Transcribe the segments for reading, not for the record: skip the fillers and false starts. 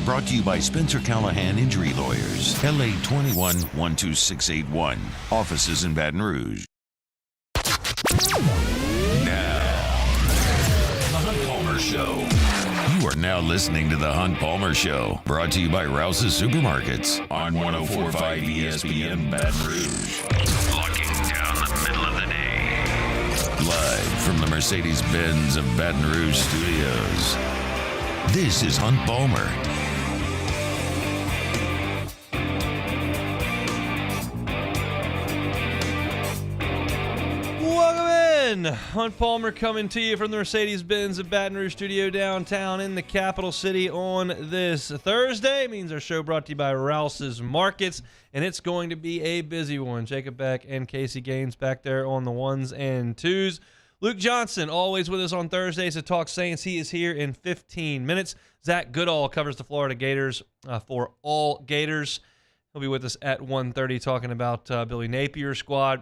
brought to you by Spencer Callahan Injury Lawyers, LA 21-12681. Offices in Baton Rouge. Now, The Hunt Palmer Show. You are now listening to The Hunt Palmer Show, brought to you by Rouse's Supermarkets on 104.5 ESPN Baton Rouge. Locking down the middle of the day. Live from the Mercedes-Benz of Baton Rouge studios. This is Hunt Palmer. Welcome in. Hunt Palmer coming to you from the Mercedes-Benz of Baton Rouge studio downtown in the capital city on this Thursday. It means our show brought to you by Rouse's Markets, and it's going to be a busy one. Jacob Beck and Casey Gaines back there on the ones and twos. Luke Johnson, always with us on Thursdays to talk Saints. He is here in 15 minutes. Zach Goodall covers the Florida Gators for All Gators. He'll be with us at 1:30 talking about Billy Napier's squad.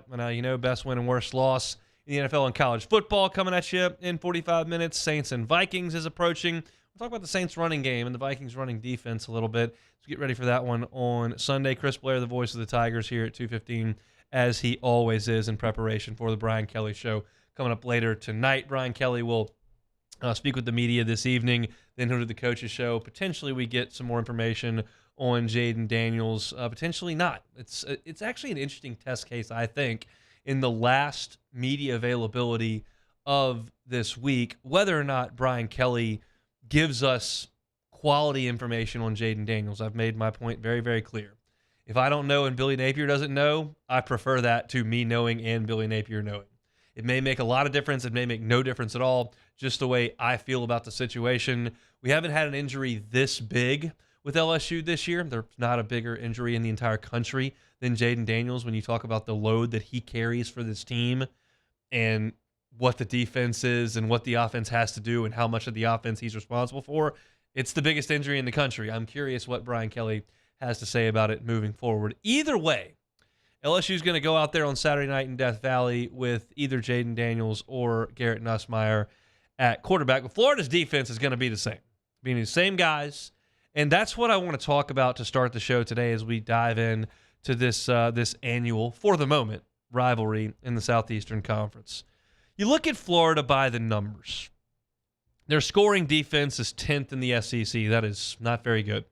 Best win and worst loss in the NFL and college football coming at you in 45 minutes. Saints and Vikings is approaching. We'll talk about the Saints running game and the Vikings running defense a little bit. So get ready for that one on Sunday. Chris Blair, the voice of the Tigers, here at 2:15, as he always is in preparation for the Brian Kelly Show. Coming up later tonight, Brian Kelly will speak with the media this evening. Then he'll do the coaches show. Potentially we get some more information on Jaden Daniels. Potentially not. It's actually an interesting test case, I think, in the last media availability of this week, whether or not Brian Kelly gives us quality information on Jaden Daniels. I've made my point very, very clear. If I don't know and Billy Napier doesn't know, I prefer that to me knowing and Billy Napier knowing. It may make a lot of difference. It may make no difference at all, just the way I feel about the situation. We haven't had an injury this big with LSU this year. There's not a bigger injury in the entire country than Jaden Daniels when you talk about the load that he carries for this team and what the defense is and what the offense has to do and how much of the offense he's responsible for. It's the biggest injury in the country. I'm curious what Brian Kelly has to say about it moving forward. Either way, LSU is going to go out there on Saturday night in Death Valley with either Jaden Daniels or Garrett Nussmeier at quarterback. But Florida's defense is going to be the same, being the same guys. And that's what I want to talk about to start the show today as we dive in to this annual, for the moment, rivalry in the Southeastern Conference. You look at Florida by the numbers. Their scoring defense is 10th in the SEC. That is not very good.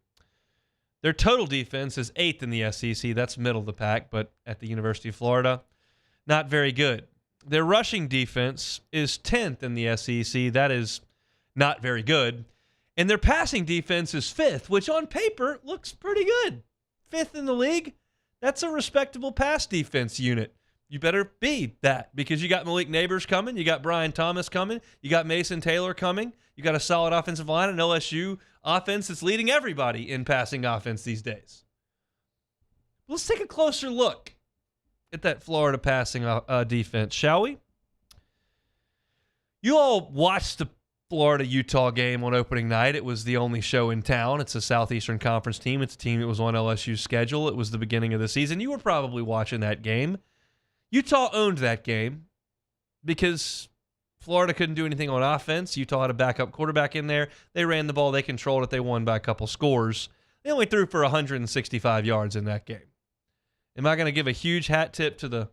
Their total defense is 8th in the SEC. That's middle of the pack, but at the University of Florida, not very good. Their rushing defense is 10th in the SEC. That is not very good. And their passing defense is 5th, which on paper looks pretty good. 5th in the league. That's a respectable pass defense unit. You better be that because you got Malik Neighbors coming. You got Brian Thomas coming. You got Mason Taylor coming. You got a solid offensive line, an LSU offense that's leading everybody in passing offense these days. Let's take a closer look at that Florida passing defense, shall we? You all watched the Florida-Utah game on opening night. It was the only show in town. It's a Southeastern Conference team. It's a team that was on LSU's schedule. It was the beginning of the season. You were probably watching that game. Utah owned that game because Florida couldn't do anything on offense. Utah had a backup quarterback in there. They ran the ball. They controlled it. They won by a couple scores. They only threw for 165 yards in that game. Am I going to give a huge hat tip to the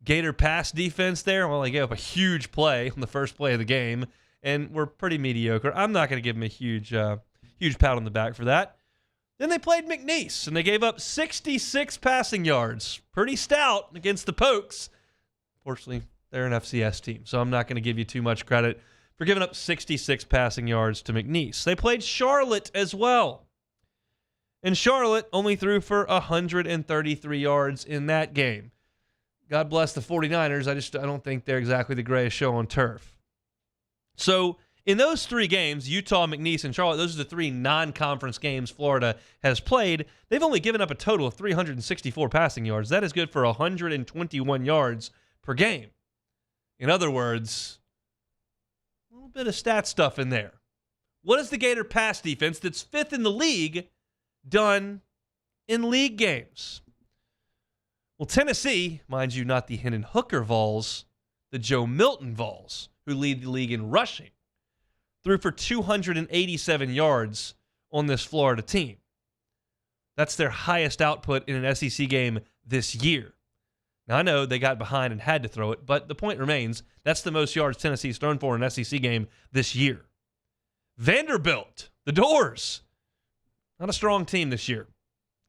Gator pass defense there? Well, they gave up a huge play on the first play of the game, and were pretty mediocre. I'm not going to give them a huge pat on the back for that. Then they played McNeese, and they gave up 66 passing yards. Pretty stout against the Pokes. Fortunately, they're an FCS team, so I'm not going to give you too much credit for giving up 66 passing yards to McNeese. They played Charlotte as well. And Charlotte only threw for 133 yards in that game. God bless the 49ers. I don't think they're exactly the greatest show on turf. So in those three games, Utah, McNeese, and Charlotte, those are the three non-conference games Florida has played. They've only given up a total of 364 passing yards. That is good for 121 yards per game. In other words, a little bit of stat stuff in there. What has the Gator pass defense that's 5th in the league done in league games? Well, Tennessee, mind you, not the Hendon Hooker Vols, the Joe Milton Vols, who lead the league in rushing, threw for 287 yards on this Florida team. That's their highest output in an SEC game this year. Now, I know they got behind and had to throw it, but the point remains, that's the most yards Tennessee's thrown for in an SEC game this year. Vanderbilt, the Doors, not a strong team this year.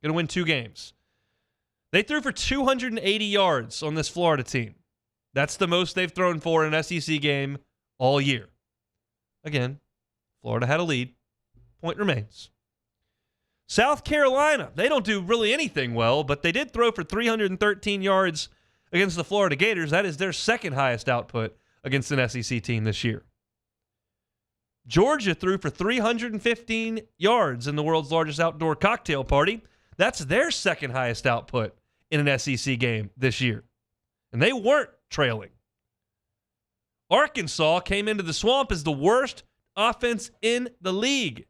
Going to win 2 games. They threw for 280 yards on this Florida team. That's the most they've thrown for in an SEC game all year. Again, Florida had a lead. Point remains. South Carolina, they don't do really anything well, but they did throw for 313 yards against the Florida Gators. That is their second highest output against an SEC team this year. Georgia threw for 315 yards in the world's largest outdoor cocktail party. That's their second highest output in an SEC game this year. And they weren't trailing. Arkansas came into the swamp as the worst offense in the league.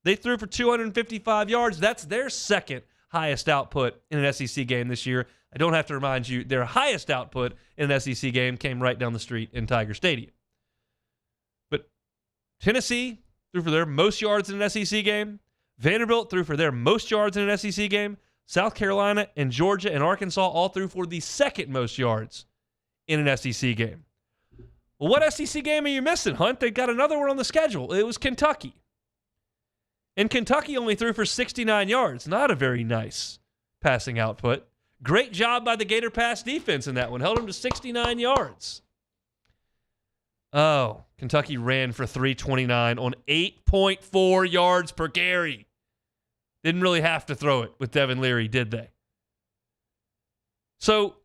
They threw for 255 yards. That's their second highest output in an SEC game this year. I don't have to remind you, their highest output in an SEC game came right down the street in Tiger Stadium. But Tennessee threw for their most yards in an SEC game. Vanderbilt threw for their most yards in an SEC game. South Carolina and Georgia and Arkansas all threw for the second most yards in an SEC game. Well, what SEC game are you missing, Hunt? They got another one on the schedule. It was Kentucky. And Kentucky only threw for 69 yards. Not a very nice passing output. Great job by the Gator pass defense in that one. Held them to 69 yards. Oh, Kentucky ran for 329 on 8.4 yards per carry. Didn't really have to throw it with Devin Leary, did they? So,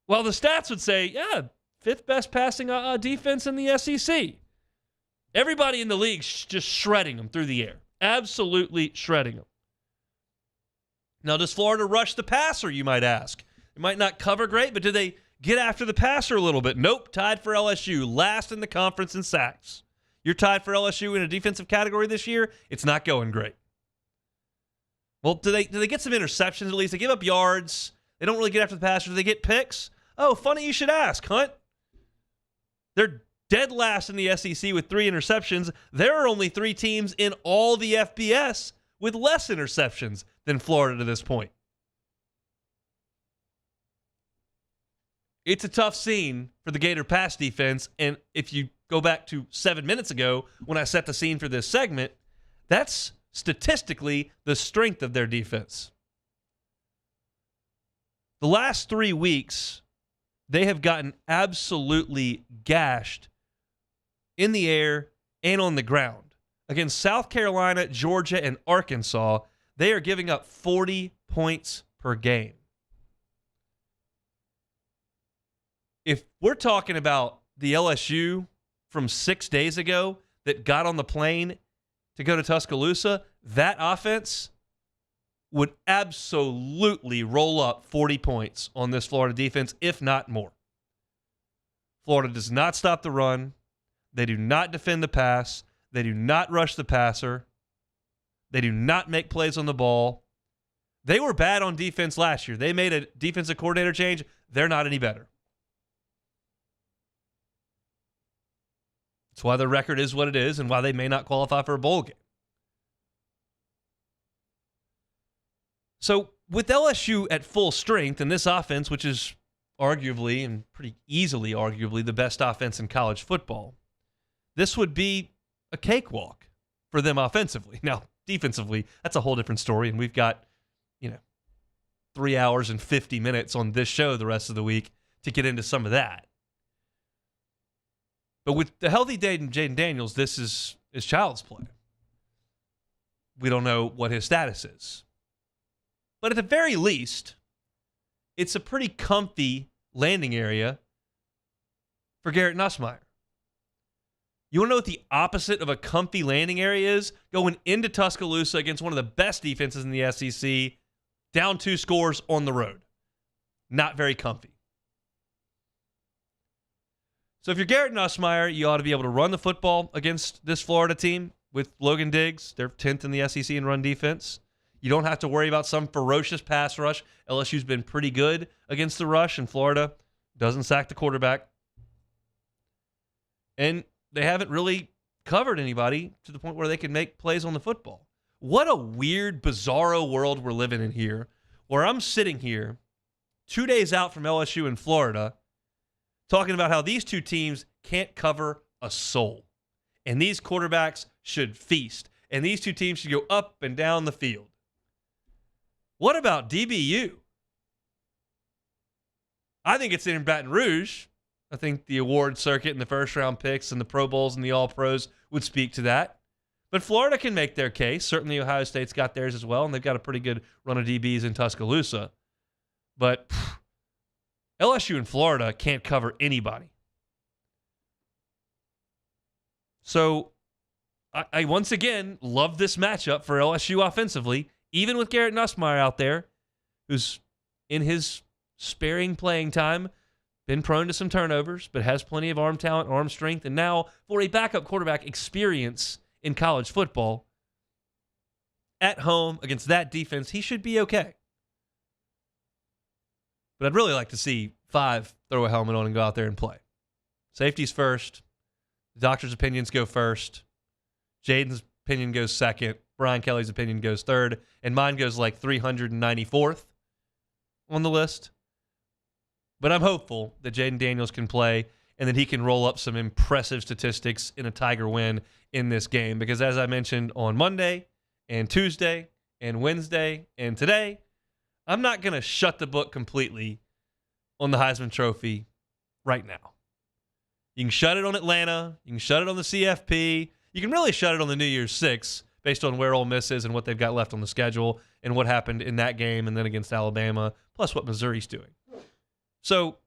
while the stats would say, yeah, 5th best passing defense in the SEC, everybody in the league's just shredding them through the air. Absolutely shredding them. Now, does Florida rush the passer, you might ask? They might not cover great, but do they get after the passer a little bit? Nope, tied for LSU, last in the conference in sacks. You're tied for LSU in a defensive category this year, it's not going great. Well, do they get some interceptions at least? They give up yards. They don't really get after the passer. Do they get picks? Oh, funny you should ask, Hunt. They're dead last in the SEC with 3 interceptions. There are only 3 teams in all the FBS with less interceptions than Florida to this point. It's a tough scene for the Gator pass defense, and if you go back to 7 minutes ago when I set the scene for this segment, that's statistically the strength of their defense. The last 3 weeks, they have gotten absolutely gashed in the air and on the ground. Against South Carolina, Georgia, and Arkansas, they are giving up 40 points per game. If we're talking about the LSU from 6 days ago that got on the plane to go to Tuscaloosa, that offense would absolutely roll up 40 points on this Florida defense, if not more. Florida does not stop the run. They do not defend the pass. They do not rush the passer. They do not make plays on the ball. They were bad on defense last year. They made a defensive coordinator change. They're not any better. That's why their record is what it is and why they may not qualify for a bowl game. So with LSU at full strength and this offense, which is arguably and pretty easily arguably the best offense in college football, this would be a cakewalk for them offensively. Now, defensively, that's a whole different story, and we've got, 3 hours and 50 minutes on this show the rest of the week to get into some of that. But with the healthy Jaden Daniels, this is child's play. We don't know what his status is. But at the very least, it's a pretty comfy landing area for Garrett Nussmeier. You want to know what the opposite of a comfy landing area is? Going into Tuscaloosa against one of the best defenses in the SEC, down 2 scores on the road. Not very comfy. So if you're Garrett Nussmeier, you ought to be able to run the football against this Florida team with Logan Diggs. They're 10th in the SEC in run defense. You don't have to worry about some ferocious pass rush. LSU's been pretty good against the rush, and Florida doesn't sack the quarterback. And they haven't really covered anybody to the point where they can make plays on the football. What a weird, bizarro world we're living in here, where I'm sitting here 2 days out from LSU in Florida talking about how these two teams can't cover a soul. And these quarterbacks should feast. And these two teams should go up and down the field. What about DBU? I think it's in Baton Rouge. I think the award circuit and the first-round picks and the Pro Bowls and the All-Pros would speak to that. But Florida can make their case. Certainly Ohio State's got theirs as well, and they've got a pretty good run of DBs in Tuscaloosa. But LSU and Florida can't cover anybody. So I once again love this matchup for LSU offensively, even with Garrett Nussmeier out there, who's in his sparing playing time, been prone to some turnovers, but has plenty of arm talent, arm strength, and now for a backup quarterback, experience in college football. At home against that defense, he should be okay. But I'd really like to see 5 throw a helmet on and go out there and play. Safety's first. The doctor's opinions go first. Jaden's opinion goes second. Brian Kelly's opinion goes third. And mine goes like 394th on the list. But I'm hopeful that Jaden Daniels can play and that he can roll up some impressive statistics in a Tiger win in this game. Because as I mentioned on Monday and Tuesday and Wednesday and today, I'm not going to shut the book completely on the Heisman Trophy right now. You can shut it on Atlanta. You can shut it on the CFP. You can really shut it on the New Year's Six based on where Ole Miss is and what they've got left on the schedule and what happened in that game and then against Alabama, plus what Missouri's doing. So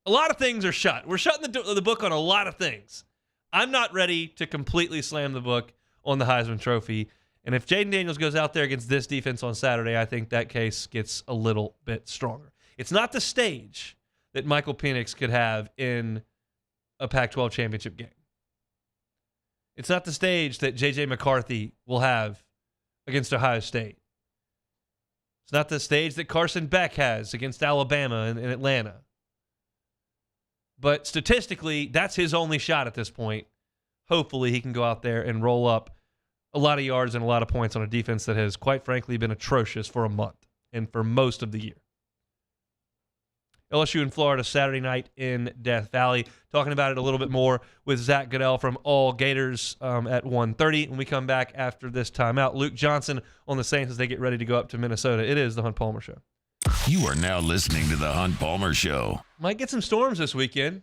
a lot of things are shut. We're shutting the book on a lot of things. I'm not ready to completely slam the book on the Heisman Trophy. And if Jaden Daniels goes out there against this defense on Saturday, I think that case gets a little bit stronger. It's not the stage that Michael Penix could have in a Pac-12 championship game. It's not the stage that J.J. McCarthy will have against Ohio State. It's not the stage that Carson Beck has against Alabama and Atlanta. But statistically, that's his only shot at this point. Hopefully he can go out there and roll up a lot of yards and a lot of points on a defense that has, quite frankly, been atrocious for a month and for most of the year. LSU in Florida Saturday night in Death Valley. Talking about it a little bit more with Zach Goodell from All Gators at 1:30. When we come back after this timeout, Luke Johnson on the Saints as they get ready to go up to Minnesota. It is the Hunt Palmer Show. You are now listening to the Hunt Palmer Show. Might get some storms this weekend.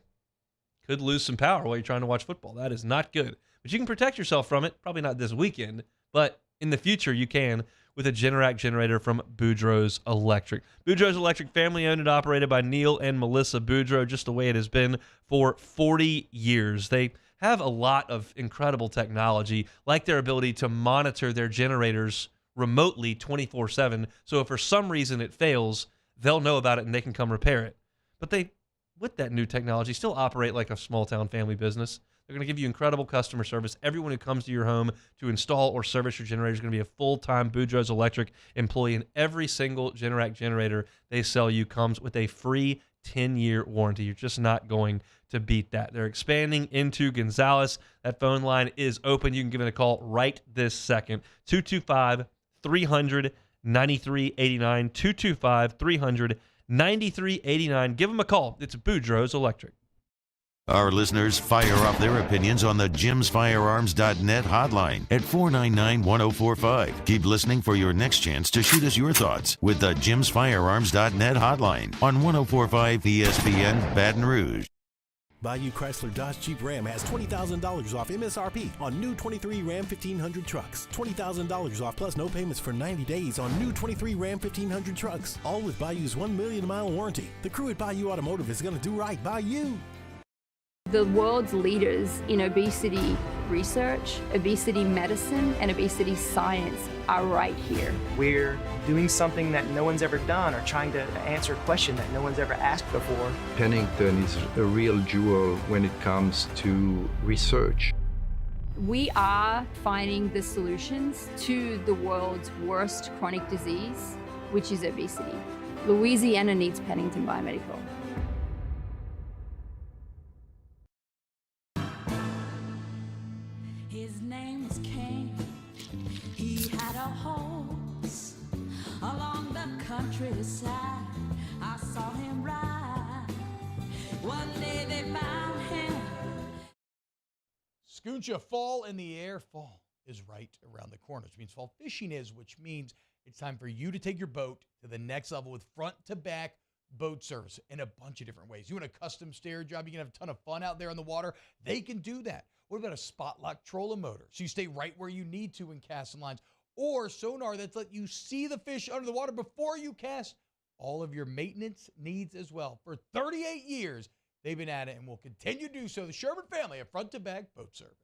Could lose some power while you're trying to watch football. That is not good. But you can protect yourself from it. Probably not this weekend, but in the future you can with a Generac generator from Boudreaux's Electric. Boudreaux's Electric, family owned and operated by Neil and Melissa Boudreaux, just the way it has been for 40 years. They have a lot of incredible technology, like their ability to monitor their generators remotely 24/7. So if for some reason it fails, they'll know about it and they can come repair it. But they, with that new technology, still operate like a small town family business. They're going to give you incredible customer service. Everyone who comes to your home to install or service your generator is going to be a full-time Boudreaux's Electric employee, and every single Generac generator they sell you comes with a free 10-year warranty. You're just not going to beat that. They're expanding into Gonzales. That phone line is open. You can give it a call right this second. 225-300-9389. 225-300-9389. Give them a call. It's Boudreaux's Electric. Our listeners fire off their opinions on the jimsfirearms.net hotline at 499-1045. Keep listening for your next chance to shoot us your thoughts with the jimsfirearms.net hotline on 1045 ESPN Baton Rouge. Bayou Chrysler Dodge Jeep Ram has $20,000 off MSRP on new 23 Ram 1500 trucks. $20,000 off plus no payments for 90 days on new 23 Ram 1500 trucks. All with Bayou's 1 million mile warranty. The crew at Bayou Automotive is going to do right by you. The world's leaders in obesity research, obesity medicine, and obesity science are right here. We're doing something that no one's ever done or trying to answer a question that no one's ever asked before. Pennington is a real jewel when it comes to research. We are finding the solutions to the world's worst chronic disease, which is obesity. Louisiana needs Pennington Biomedical. His countryside, I saw him ride. One day they found him. Scoocha, fall in the air. Fall is right around the corner, which means fall fishing is, which means it's time for you to take your boat to the next level with front-to-back boat service in a bunch of different ways. You want a custom stair job, you can have a ton of fun out there on the water. They can do that. What about a spot lock trolling motor? So you stay right where you need to in casting lines. Or sonar that's let you see the fish under the water before you cast. All of your maintenance needs as well. For 38 years, they've been at it and will continue to do so. The Sherman family of front-to-back boat service.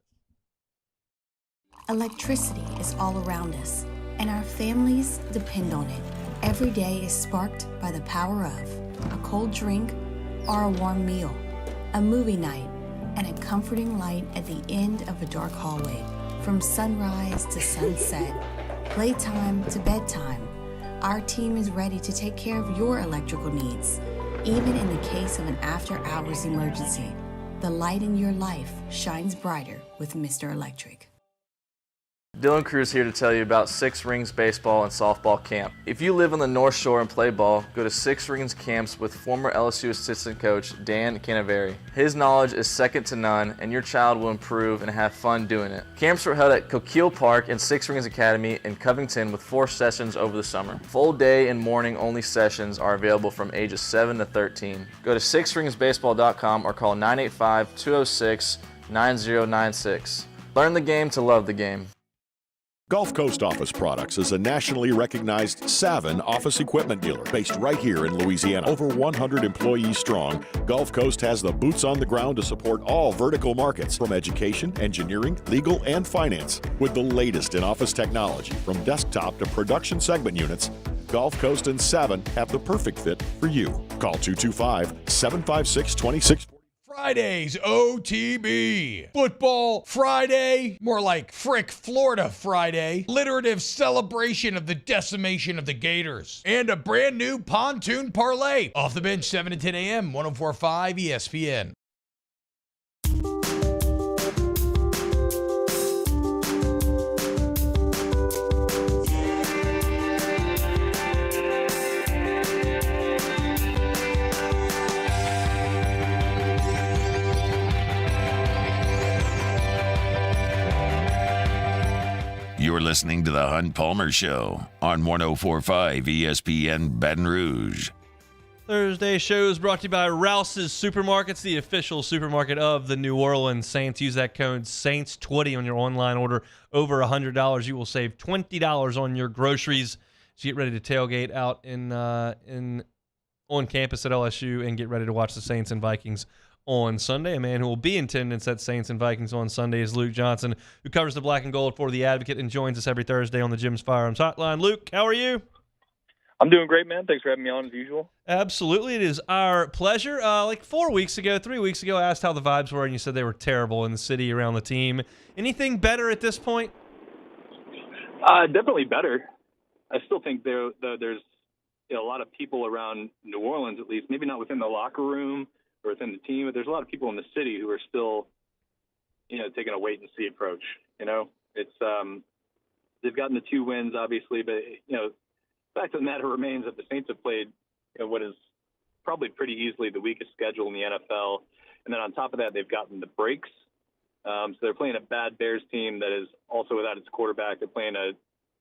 Electricity is all around us, and our families depend on it. Every day is sparked by the power of a cold drink or a warm meal, a movie night, and a comforting light at the end of a dark hallway. From sunrise to sunset, playtime to bedtime, our team is ready to take care of your electrical needs. Even in the case of an after-hours emergency, the light in your life shines brighter with Mr. Electric. Dylan Cruz here to tell you about Six Rings Baseball and Softball Camp. If you live on the North Shore and play ball, go to Six Rings Camps with former LSU assistant coach Dan Canaveri. His knowledge is second to none, and your child will improve and have fun doing it. Camps were held at Coquille Park and Six Rings Academy in Covington with 4 sessions over the summer. Full day and morning only sessions are available from ages 7 to 13. Go to sixringsbaseball.com or call 985-206-9096. Learn the game to love the game. Gulf Coast Office Products is a nationally recognized Savin office equipment dealer based right here in Louisiana. Over 100 employees strong, Gulf Coast has the boots on the ground to support all vertical markets from education, engineering, legal, and finance. With the latest in office technology from desktop to production segment units, Gulf Coast and Savin have the perfect fit for you. Call 225-756-2640. Fridays, OTB. Football Friday, more like Frick Florida Friday. Alliterative celebration of the decimation of the Gators. And a brand new pontoon parlay. Off the bench, 7 to 10 a.m., 104.5 ESPN. You're listening to the Hunt Palmer Show on 104.5 ESPN Baton Rouge. Thursday show is brought to you by Rouse's Supermarkets, the official supermarket of the New Orleans Saints. Use that code SAINTS20 on your online order. Over $100, you will save $20 on your groceries. So get ready to tailgate out on campus at LSU and get ready to watch the Saints and Vikings on Sunday. A man who will be in attendance at Saints and Vikings on Sunday is Luke Johnson, who covers the black and gold for The Advocate and joins us every Thursday on the Jim's Firearms Hotline. Luke, how are you? I'm doing great, man. Thanks for having me on as usual. Absolutely. It is our pleasure. Like 3 weeks ago, I asked how the vibes were, and you said they were terrible in the city around the team. Anything better at this point? Definitely better. I still think there's a lot of people around New Orleans, at least, maybe not within the locker room or within the team, but there's a lot of people in the city who are still, taking a wait-and-see approach. It's they've gotten the 2 wins, obviously, but, the fact of the matter remains that the Saints have played what is probably pretty easily the weakest schedule in the NFL. And then on top of that, they've gotten the breaks. So they're playing a bad Bears team that is also without its quarterback. They're playing a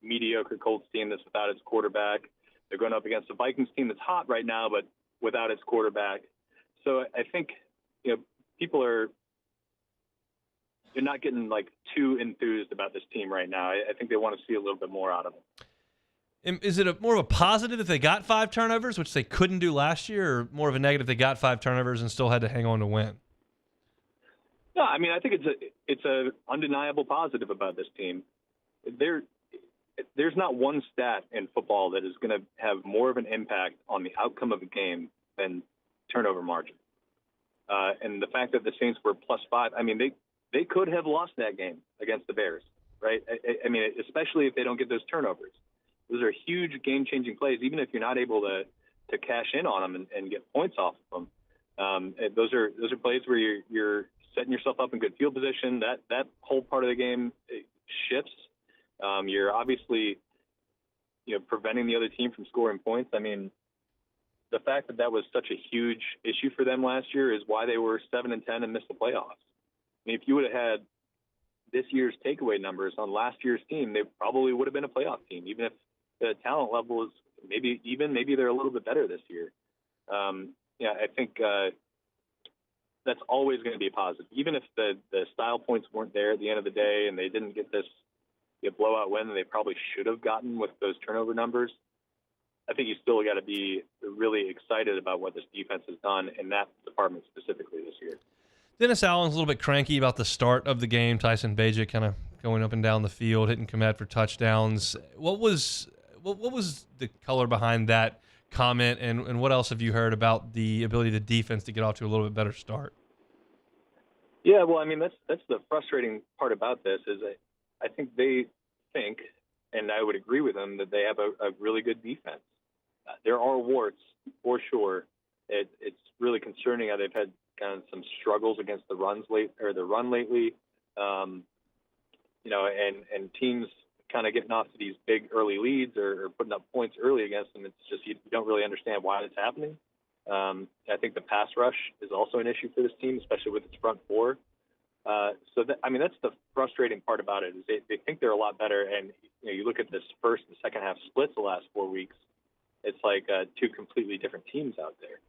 mediocre Colts team that's without its quarterback. They're going up against a Vikings team that's hot right now, but without its quarterback. So I think, people are – they're not getting, too enthused about this team right now. I think they want to see a little bit more out of them. Is it more of a positive if they got 5 turnovers, which they couldn't do last year, or more of a negative they got 5 turnovers and still had to hang on to win? No, I mean, I think it's a undeniable positive about this team. There's not one stat in football that is going to have more of an impact on the outcome of a game than turnover margin. And the fact that the Saints were +5, I mean, they could have lost that game against the Bears, right? I mean, especially if they don't get those turnovers. Those are huge game-changing plays, even if you're not able to cash in on them and get points off of them. Those are plays where you're setting yourself up in good field position. That whole part of the game shifts. You're obviously, preventing the other team from scoring points. I mean, the fact that was such a huge issue for them last year is why they were 7-10 and missed the playoffs. I mean, if you would have had this year's takeaway numbers on last year's team, they probably would have been a playoff team, even if the talent level is maybe they're a little bit better this year. I think that's always going to be a positive, even if the style points weren't there at the end of the day and they didn't get this blowout win that they probably should have gotten with those turnover numbers. I think you still got to be really excited about what this defense has done in that department specifically this year. Dennis Allen's a little bit cranky about the start of the game. Tyson Bagent kind of going up and down the field, hitting Komet for touchdowns. What was the color behind that comment, and what else have you heard about the ability of the defense to get off to a little bit better start? Yeah, well, I mean, that's the frustrating part about this is I think they think, and I would agree with them, that they have a really good defense. There are warts for sure. It's really concerning how they've had kind of some struggles against the run lately. And teams kind of getting off to these big early leads or putting up points early against them. It's just you don't really understand why it's happening. I think the pass rush is also an issue for this team, especially with its front four. That's the frustrating part about it is they think they're a lot better, and you look at this first and second half splits the last 4 weeks. It's like two completely different teams out there.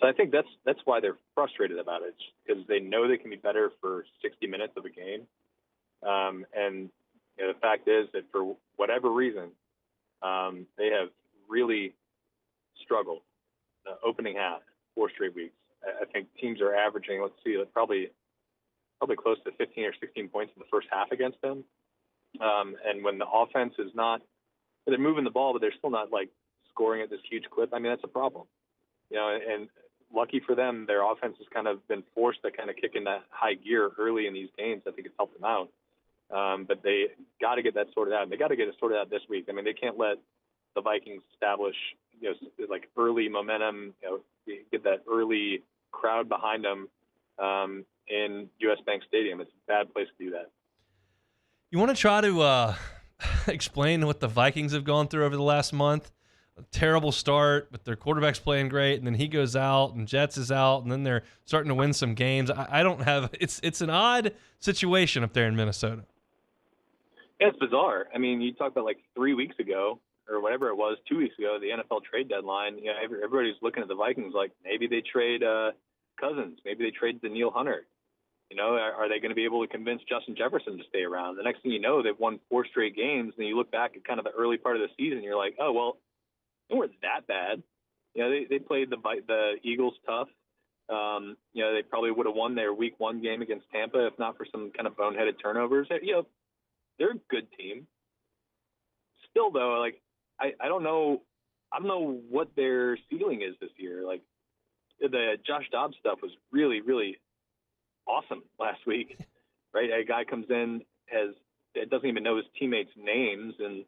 So I think that's why they're frustrated about it, because they know they can be better for 60 minutes of a game. And the fact is that for whatever reason, they have really struggled opening half 4 straight weeks. I think teams are averaging, probably close to 15 or 16 points in the first half against them. And when the offense is not, they're moving the ball, but they're still not like scoring at this huge clip. I mean, that's a problem. And lucky for them, their offense has kind of been forced to kind of kick in that high gear early in these games. I think it's helped them out. But they got to get that sorted out. They got to get it sorted out this week. I mean, they can't let the Vikings establish, like early momentum, get that early crowd behind them in U.S. Bank Stadium. It's a bad place to do that. You want to try to explain what the Vikings have gone through over the last month? A terrible start, but their quarterback's playing great, and then he goes out, and Jets is out, and then they're starting to win some games. I don't have – it's an odd situation up there in Minnesota. Yeah, it's bizarre. I mean, you talk about like 3 weeks ago or whatever it was, 2 weeks ago, the NFL trade deadline, everybody's looking at the Vikings like maybe they trade Cousins, maybe they trade Daniil Hunter. Are they going to be able to convince Justin Jefferson to stay around? The next thing you know, they've won 4 straight games, and you look back at kind of the early part of the season, you're like, oh, well, they weren't that bad. They played the Eagles tough. They probably would have won their Week 1 game against Tampa if not for some kind of boneheaded turnovers. They're a good team. Still, though, like I don't know what their ceiling is this year. Like the Josh Dobbs stuff was really, really awesome last week, right? A guy comes in, doesn't even know his teammates' names, and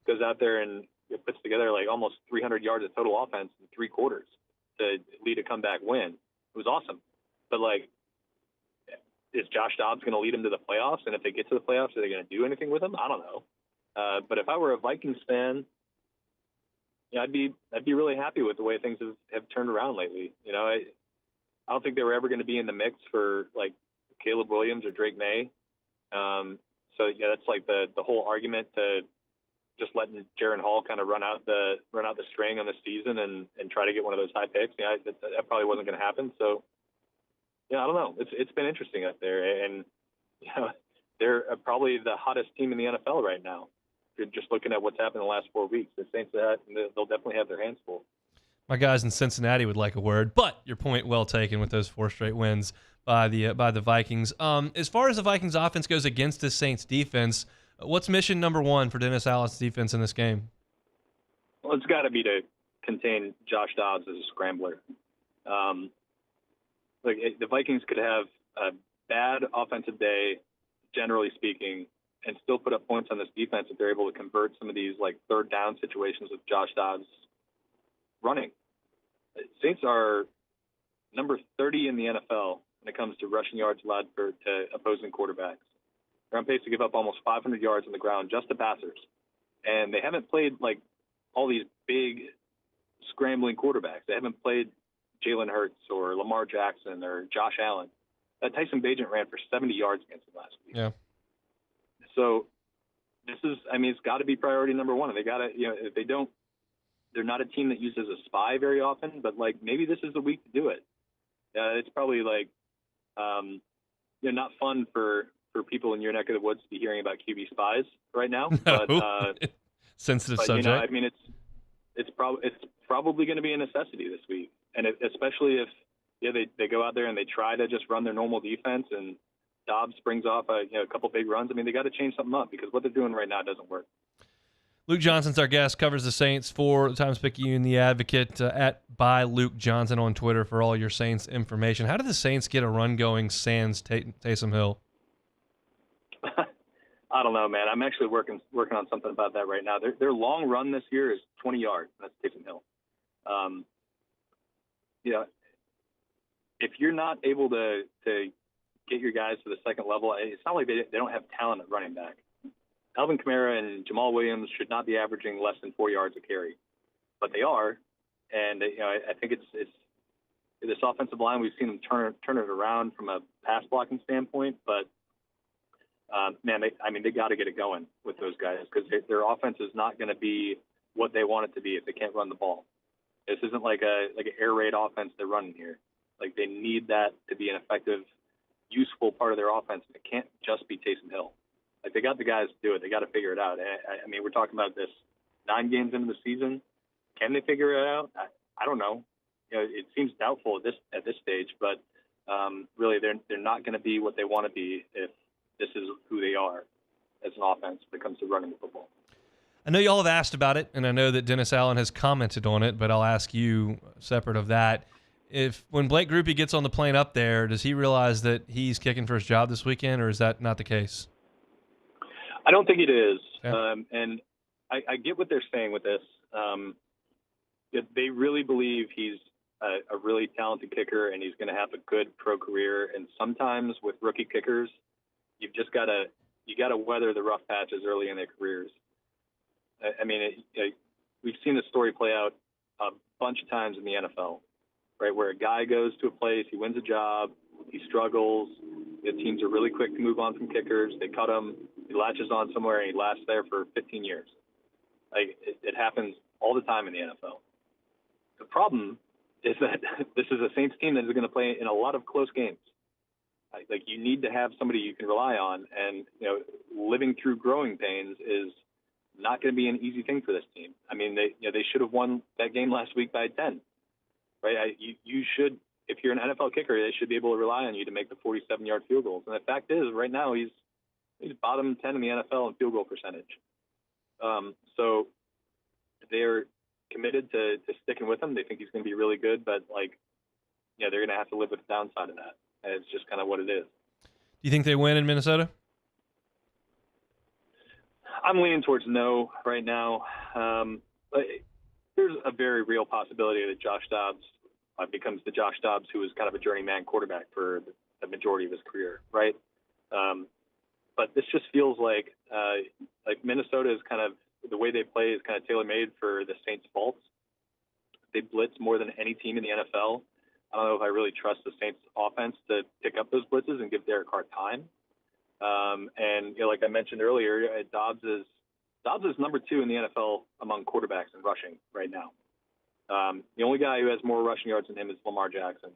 goes out there and puts together like almost 300 yards of total offense in 3 quarters to lead a comeback win. It was awesome. But like, is Josh Dobbs going to lead them to the playoffs? And if they get to the playoffs, are they going to do anything with him? I don't know. But if I were a Vikings fan, I'd be really happy with the way things have turned around lately. I don't think they were ever going to be in the mix for like Caleb Williams or Drake May. That's like the whole argument to just letting Jaron Hall kind of run out the string on the season and try to get one of those high picks. That probably wasn't going to happen. So, I don't know. It's been interesting out there, and they're probably the hottest team in the NFL right now. If you're just looking at what's happened in the last 4 weeks, the Saints, they'll definitely have their hands full. My guys in Cincinnati would like a word, but your point well taken with those 4 straight wins by the Vikings. As far as the Vikings offense goes against the Saints defense, what's mission number 1 for Dennis Allen's defense in this game? Well, it's got to be to contain Josh Dobbs as a scrambler. The Vikings could have a bad offensive day, generally speaking, and still put up points on this defense if they're able to convert some of these like third down situations with Josh Dobbs running. Saints are number 30 in the NFL when it comes to rushing yards allowed to opposing quarterbacks. They're on pace to give up almost 500 yards on the ground just to passers. And they haven't played like all these big scrambling quarterbacks. They haven't played Jalen Hurts or Lamar Jackson or Josh Allen. Tyson Bagent ran for 70 yards against him last week. Yeah. So this is, I mean, it's got to be priority number one. They got to, if they don't, they're not a team that uses a spy very often, but like maybe this is the week to do it. It's probably like, not fun for people in your neck of the woods to be hearing about QB spies right now. But sensitive but, subject. I mean, it's probably going to be a necessity this week, and especially if they go out there and they try to just run their normal defense and Dobbs brings off a couple big runs. I mean, they got to change something up because what they're doing right now doesn't work. Luke Johnson's our guest, covers the Saints for the Times-Picayune, The Advocate, at by Luke Johnson on Twitter for all your Saints information. How did the Saints get a run going sans Taysom Hill? I don't know, man. I'm actually working on something about that right now. Their long run this year is 20 yards. That's Taysom Hill. If you're not able to get your guys to the second level, it's not like they don't have talent at running back. Alvin Kamara and Jamal Williams should not be averaging less than 4 yards a carry, but they are. And I think it's this offensive line. We've seen them turn it around from a pass blocking standpoint, but they got to get it going with those guys because their offense is not going to be what they want it to be if they can't run the ball. This isn't like an air raid offense they're running here. Like they need that to be an effective, useful part of their offense. It can't just be Taysom Hill. Like they got the guys to do it. They got to figure it out. I mean, we're talking about this 9 games into the season. Can they figure it out? I don't know. It seems doubtful at this stage, but really they're not going to be what they want to be if this is who they are as an offense when it comes to running the football. I know y'all have asked about it, and I know that Dennis Allen has commented on it, but I'll ask you separate of that. When Blake Grupe gets on the plane up there, does he realize that he's kicking for his job this weekend, or is that not the case? I don't think it is. Okay. And I get what they're saying with this. They really believe he's a really talented kicker and he's going to have a good pro career. And sometimes with rookie kickers, you've just got to weather the rough patches early in their careers. I mean, we've seen this story play out a bunch of times in the NFL, right? Where a guy goes to a place, he wins a job, he struggles. The teams are really quick to move on from kickers. They cut him. He latches on somewhere and he lasts there for 15 years. Like it happens all the time in the NFL. The problem is that this is a Saints team that is going to play in a lot of close games. Like you need to have somebody you can rely on, and living through growing pains is not going to be an easy thing for this team. I mean, they should have won that game last week by 10, right? You should, if you're an NFL kicker, they should be able to rely on you to make the 47-yard field goals. And the fact is, right now he's bottom 10 in the NFL in field goal percentage. So they're committed to sticking with him. They think he's going to be really good, but they're going to have to live with the downside of that. And it's just kind of what it is. Do you think they win in Minnesota? I'm leaning towards no right now. But there's a very real possibility that Josh Dobbs becomes the Josh Dobbs who was kind of a journeyman quarterback for the majority of his career, right? But this just feels like Minnesota is kind of, the way they play is kind of tailor-made for the Saints' faults. They blitz more than any team in the NFL. I don't know if I really trust the Saints' offense to pick up those blitzes and give Derek Carr time. And like I mentioned earlier, Dobbs is number 2 in the NFL among quarterbacks in rushing right now. The only guy who has more rushing yards than him is Lamar Jackson.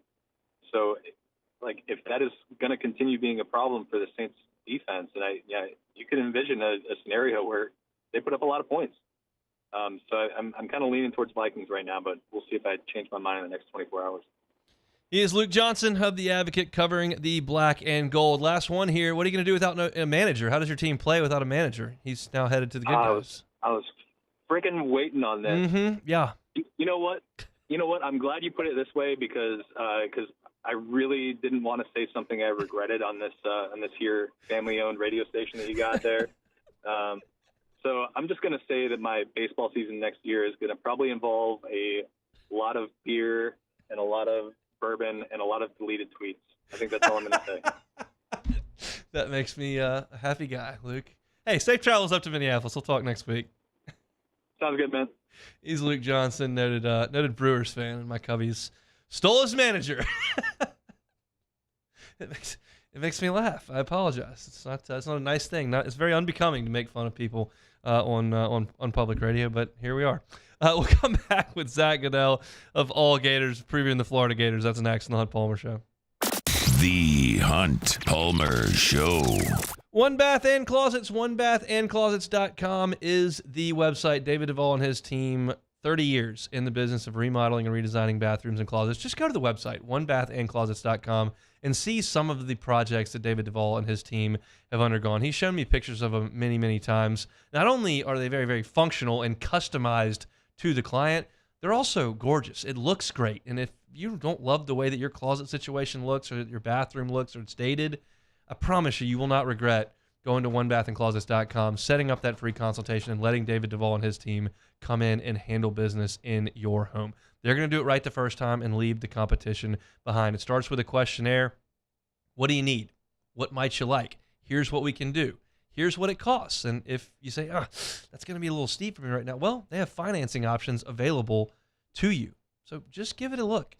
So, if that is going to continue being a problem for the Saints' defense, and you could envision a scenario where they put up a lot of points. So I'm kind of leaning towards Vikings right now, but we'll see if I change my mind in the next 24 hours. He is Luke Johnson of The Advocate, covering the black and gold. Last one here. What are you going to do without a manager? How does your team play without a manager? He's now headed to the good guys. I was freaking waiting on this. Mm-hmm. Yeah. You know what? I'm glad you put it this way because I really didn't want to say something I regretted on this here family-owned radio station that you got there. So I'm just going to say that my baseball season next year is going to probably involve a lot of beer and a lot of bourbon and a lot of deleted tweets. I think that's all I'm going to say. That makes me a happy guy, Luke. Hey, safe travels up to Minneapolis. We'll talk next week. Sounds good, man. He's Luke Johnson, noted Brewers fan, and my Cubbies stole his manager. It makes me laugh. I apologize. It's not a nice thing. It's very unbecoming to make fun of people on public radio, but here we are. We'll come back with Zach Goodell of All Gators, previewing the Florida Gators. That's next on the Hunt Palmer Show. The Hunt Palmer Show. One Bath and Closets, onebathandclosets.com is the website. David Duvall and his team, 30 years in the business of remodeling and redesigning bathrooms and closets. Just go to the website, onebathandclosets.com, and see some of the projects that David Duvall and his team have undergone. He's shown me pictures of them many, many times. Not only are they very, very functional and customized to the client, they're also gorgeous. It looks great. And if you don't love the way that your closet situation looks or your bathroom looks or it's dated, I promise you will not regret going to onebathandclosets.com, setting up that free consultation, and letting David Duvall and his team come in and handle business in your home. They're going to do it right the first time and leave the competition behind. It starts with a questionnaire. What do you need? What might you like? Here's what we can do. Here's what it costs. And if you say, that's going to be a little steep for me right now, well, they have financing options available to you. So just give it a look.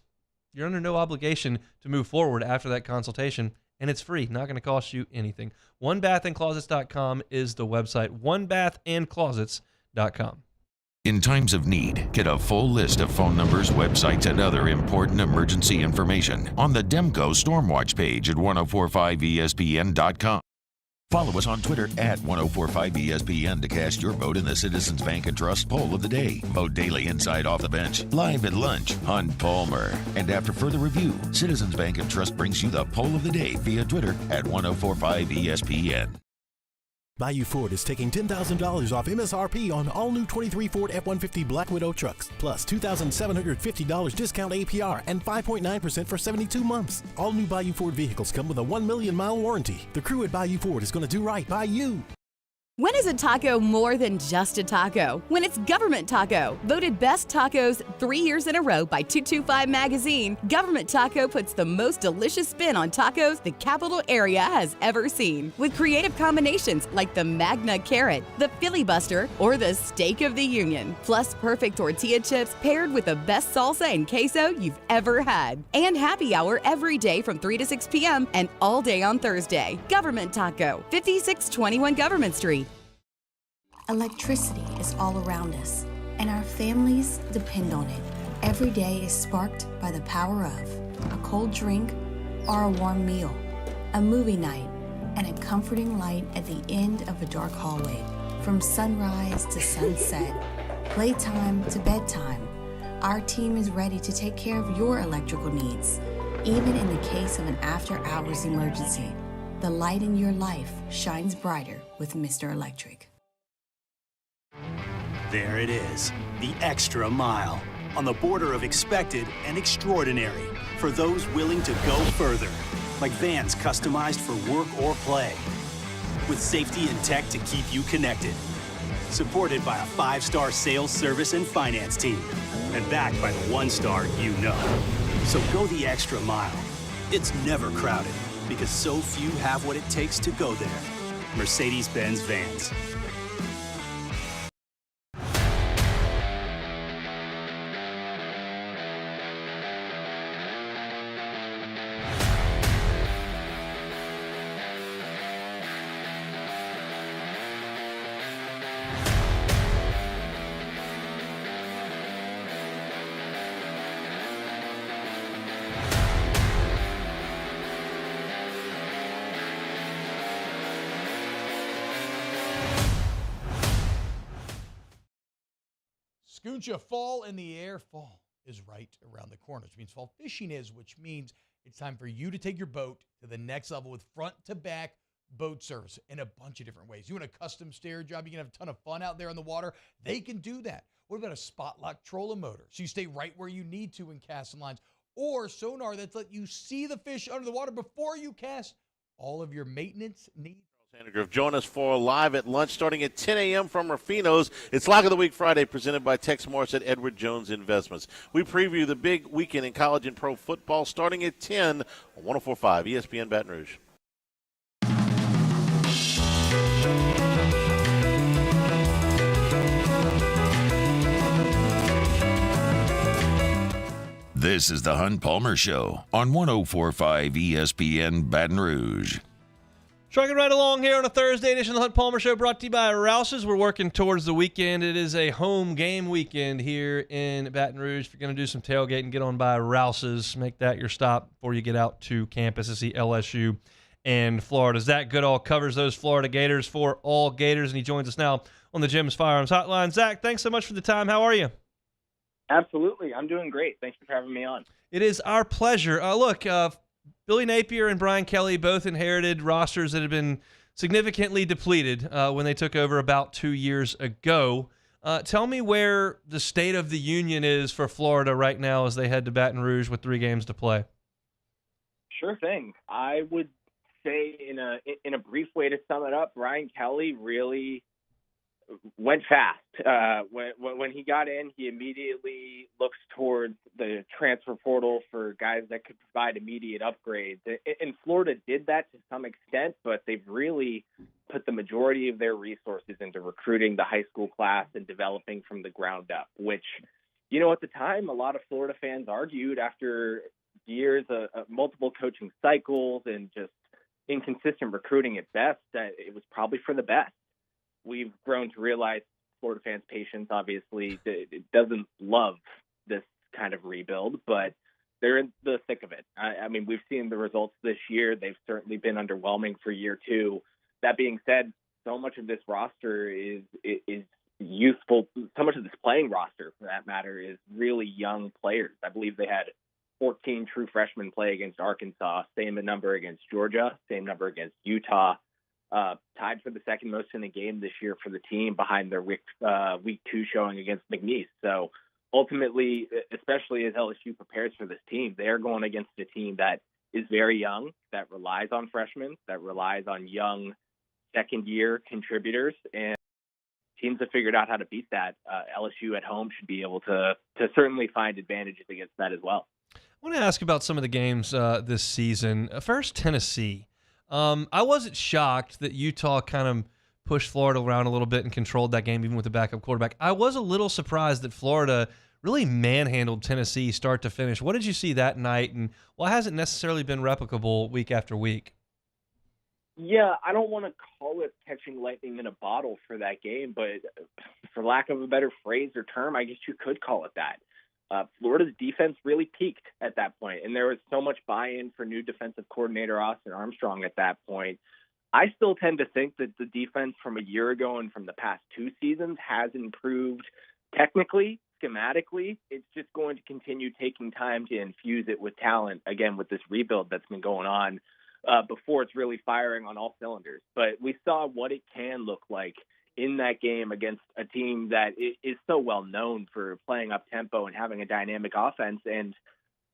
You're under no obligation to move forward after that consultation, and it's free, not going to cost you anything. Onebathandclosets.com is the website, onebathandclosets.com. In times of need, get a full list of phone numbers, websites, and other important emergency information on the Demco Stormwatch page at 1045ESPN.com. Follow us on Twitter at 1045ESPN to cast your vote in the Citizens Bank and Trust Poll of the Day. Vote daily inside Off the Bench, live at lunch, Hunt Palmer. And after further review, Citizens Bank and Trust brings you the Poll of the Day via Twitter at 1045ESPN. Bayou Ford is taking $10,000 off MSRP on all new 23 Ford F-150 Black Widow trucks, plus $2,750 discount APR and 5.9% for 72 months. All new Bayou Ford vehicles come with a 1 million mile warranty. The crew at Bayou Ford is going to do right by you. When is a taco more than just a taco? When it's Government Taco. Voted best tacos 3 years in a row by 225 Magazine, Government Taco puts the most delicious spin on tacos the capital area has ever seen. With creative combinations like the Magna Carrot, the Filibuster, or the Steak of the Union. Plus perfect tortilla chips paired with the best salsa and queso you've ever had. And happy hour every day from 3 to 6 p.m. and all day on Thursday. Government Taco, 5621 Government Street. Electricity is all around us, and our families depend on it. Every day is sparked by the power of a cold drink or a warm meal, a movie night, and a comforting light at the end of a dark hallway. From sunrise to sunset, playtime to bedtime, our team is ready to take care of your electrical needs, even in the case of an after-hours emergency. The light in your life shines brighter with Mr. Electric. There it is, the extra mile, on the border of expected and extraordinary for those willing to go further, like vans customized for work or play, with safety and tech to keep you connected, supported by a 5-star sales, service, and finance team, and backed by the 1-star you know. So go the extra mile. It's never crowded, because so few have what it takes to go there. Mercedes-Benz Vans. Scooncha, fall in the air. Fall is right around the corner, which means fall fishing is, which means it's time for you to take your boat to the next level with front-to-back boat service in a bunch of different ways. You want a custom stair job, you can have a ton of fun out there on the water. They can do that. What about a spot lock trolling motor? So you stay right where you need to in casting lines. Or sonar that's let you see the fish under the water before you cast. All of your maintenance needs. Sandegriff, join us for Live at Lunch starting at 10 a.m. from Rufino's. It's Lock of the Week Friday presented by Tex Morris at Edward Jones Investments. We preview the big weekend in college and pro football starting at 10 on 104.5 ESPN Baton Rouge. This is the Hunt Palmer Show on 104.5 ESPN Baton Rouge. Trucking right along here on a Thursday edition of the Hunt Palmer Show, brought to you by Rouse's. We're working towards the weekend. It is a home game weekend here in Baton Rouge. If you're going to do some tailgating, get on by Rouse's. Make that your stop before you get out to campus to see LSU and Florida. Zach Goodall covers those Florida Gators for all Gators, and he joins us now on the Jim's Firearms Hotline. Zach, thanks so much for the time. How are you? Absolutely. I'm doing great. Thanks for having me on. It is our pleasure. Look, Billy Napier and Brian Kelly both inherited rosters that had been significantly depleted when they took over about 2 years ago. Tell me where the state of the union is for Florida right now as they head to Baton Rouge with 3 games to play. Sure thing. I would say in a brief way to sum it up, Brian Kelly really went fast. When he got in, he immediately looks towards the transfer portal for guys that could provide immediate upgrades. And Florida did that to some extent, but they've really put the majority of their resources into recruiting the high school class and developing from the ground up, which, you know, at the time, a lot of Florida fans argued after years of multiple coaching cycles and just inconsistent recruiting at best that it was probably for the best. We've grown to realize Florida fans' patience, obviously, it doesn't love this kind of rebuild, but they're in the thick of it. I mean, we've seen the results this year. They've certainly been underwhelming for year 2. That being said, so much of this roster is youthful. So much of this playing roster, for that matter, is really young players. I believe they had 14 true freshmen play against Arkansas, same number against Georgia, same number against Utah. Tied for the second most in the game this year for the team behind their week 2 showing against McNeese. So ultimately, especially as LSU prepares for this team, they're going against a team that is very young, that relies on freshmen, that relies on young second-year contributors, and teams have figured out how to beat that. LSU at home should be able to certainly find advantages against that as well. I want to ask about some of the games this season. First, Tennessee. I wasn't shocked that Utah kind of pushed Florida around a little bit and controlled that game even with the backup quarterback. I was a little surprised that Florida really manhandled Tennessee start to finish. What did you see that night, and why hasn't necessarily been replicable week after week? Yeah, I don't want to call it catching lightning in a bottle for that game, but for lack of a better phrase or term, I guess you could call it that. Florida's defense really peaked at that point, and there was so much buy-in for new defensive coordinator Austin Armstrong at that point. I still tend to think that the defense from a year ago and from the past 2 seasons has improved technically, schematically. It's just going to continue taking time to infuse it with talent, again, with this rebuild that's been going on before it's really firing on all cylinders. But we saw what it can look like in that game against a team that is so well known for playing up tempo and having a dynamic offense. And,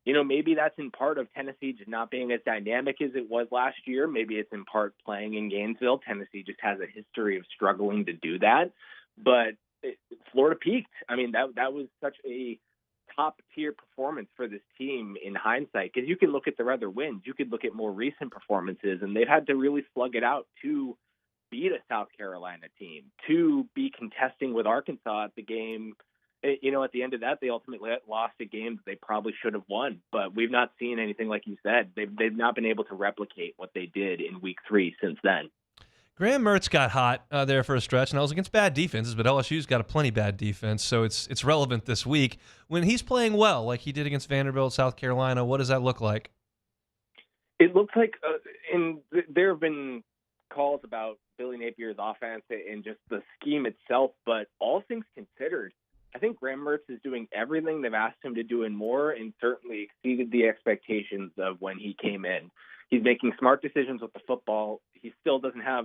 you know, maybe that's in part of Tennessee just not being as dynamic as it was last year. Maybe it's in part playing in Gainesville. Tennessee just has a history of struggling to do that. But Florida peaked. I mean, that was such a top tier performance for this team in hindsight, because you can look at their other wins. You could look at more recent performances, and they've had to really slug it out to beat a South Carolina team, to be contesting with Arkansas at the game. You know, at the end of that, they ultimately lost a game that they probably should have won. But we've not seen anything, like you said. They've not been able to replicate what they did in week 3 since then. Graham Mertz got hot there for a stretch, and I was against bad defenses, but LSU's got a plenty bad defense, so it's relevant this week. When he's playing well, like he did against Vanderbilt, South Carolina, what does that look like? It looks like there have been calls about Billy Napier's offense and just the scheme itself, but all things considered, I think Graham Mertz is doing everything they've asked him to do and more, and certainly exceeded the expectations of when he came in. He's making smart decisions with the football. He still doesn't have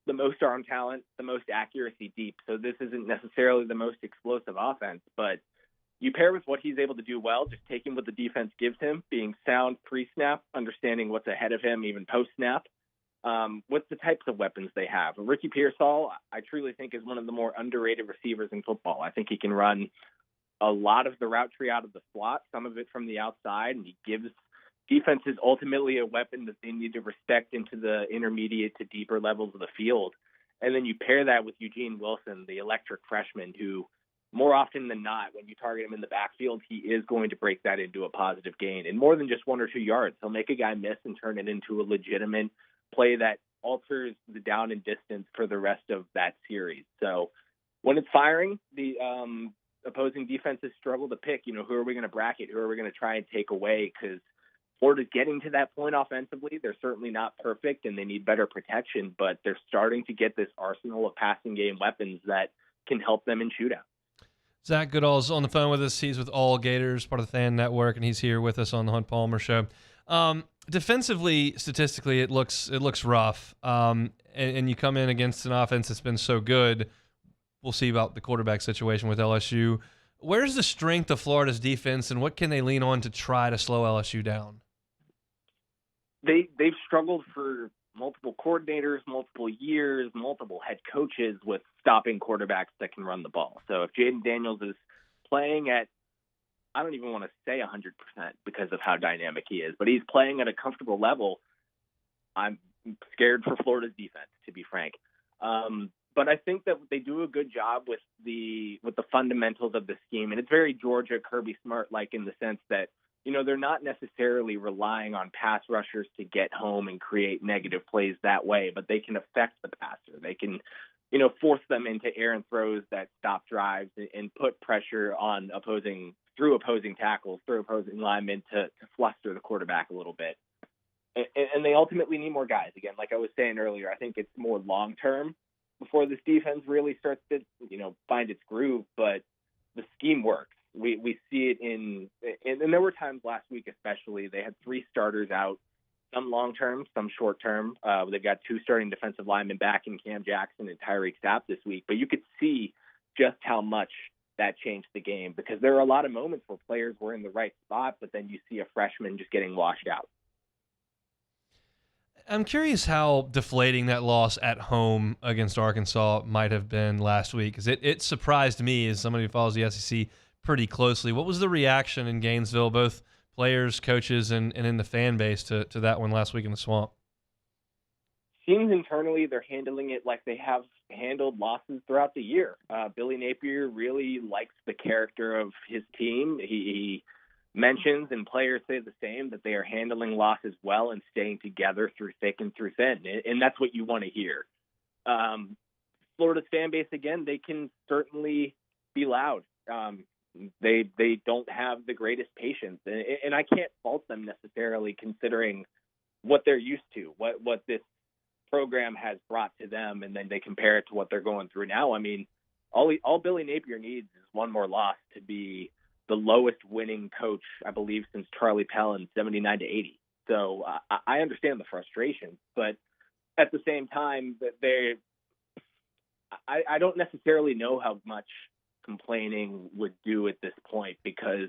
the most arm talent, the most accuracy deep, so this isn't necessarily the most explosive offense, but you pair with what he's able to do well, just taking what the defense gives him, being sound pre-snap, understanding what's ahead of him even post-snap, with the types of weapons they have. Ricky Pearsall, I truly think, is one of the more underrated receivers in football. I think he can run a lot of the route tree out of the slot, some of it from the outside, and he gives defenses ultimately a weapon that they need to respect into the intermediate to deeper levels of the field. And then you pair that with Eugene Wilson, the electric freshman who more often than not, when you target him in the backfield, he is going to break that into a positive gain. And more than just 1 or 2 yards, he'll make a guy miss and turn it into a legitimate play that alters the down and distance for the rest of that series. So when it's firing, the opposing defenses struggle to pick, who are we going to bracket? Who are we going to try and take away? Because Florida's getting to that point offensively. They're certainly not perfect, and they need better protection, but they're starting to get this arsenal of passing game weapons that can help them in shootouts. Zach Goodall's on the phone with us. He's with All Gators, part of the Fan Network, and he's here with us on the Hunt Palmer Show. Defensively, statistically, it looks rough, and you come in against an offense that's been so good. We'll see about the quarterback situation with LSU. Where's the strength of Florida's defense, and what can they lean on to try to slow LSU down? They've struggled for multiple coordinators, multiple years, multiple head coaches with stopping quarterbacks that can run the ball. So if Jaden Daniels is playing at, I don't even want to say 100% because of how dynamic he is, but he's playing at a comfortable level, I'm scared for Florida's defense, to be frank. But I think that they do a good job with the fundamentals of the scheme, and it's very Georgia Kirby Smart like in the sense that they're not necessarily relying on pass rushers to get home and create negative plays that way, but they can affect the passer. They can, force them into errant throws that stop drives and put pressure on opposing tackles, through opposing linemen to fluster the quarterback a little bit. And they ultimately need more guys. Again, like I was saying earlier, I think it's more long-term before this defense really starts to, find its groove, but the scheme works. We see it and there were times last week especially, they had 3 starters out, some long-term, some short-term. They've got 2 starting defensive linemen back in Cam Jackson and Tyreek Sapp this week, but you could see just how much that changed the game because there are a lot of moments where players were in the right spot, but then you see a freshman just getting washed out. I'm curious how deflating that loss at home against Arkansas might have been last week, because it surprised me as somebody who follows the SEC pretty closely. What was the reaction in Gainesville, both players, coaches, and in the fan base to that one last week in the Swamp? Seems internally they're handling it like they have handled losses throughout the year. Billy Napier really likes the character of his team. He mentions, and players say the same, that they are handling losses well and staying together through thick and through thin, and that's what you want to hear. Florida's fan base, again, they can certainly be loud. They don't have the greatest patience, and I can't fault them necessarily considering what they're used to, what this program has brought to them, and then they compare it to what they're going through now. I mean, all Billy Napier needs is one more loss to be the lowest winning coach, I believe, since Charlie Pell in 79-80. So I understand the frustration, but at the same time, I don't necessarily know how much complaining would do at this point because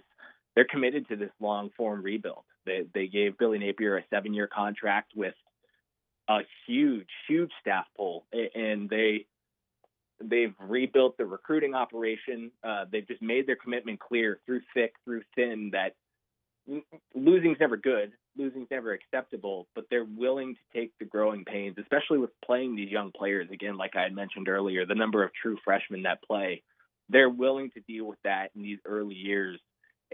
they're committed to this long form rebuild. They gave Billy Napier a 7-year contract with a huge staff pull, and they've rebuilt the recruiting operation. They've just made their commitment clear through thick, through thin, that losing's never good, losing's never acceptable, but they're willing to take the growing pains, especially with playing these young players. Again, like I had mentioned earlier, the number of true freshmen that play, they're willing to deal with that in these early years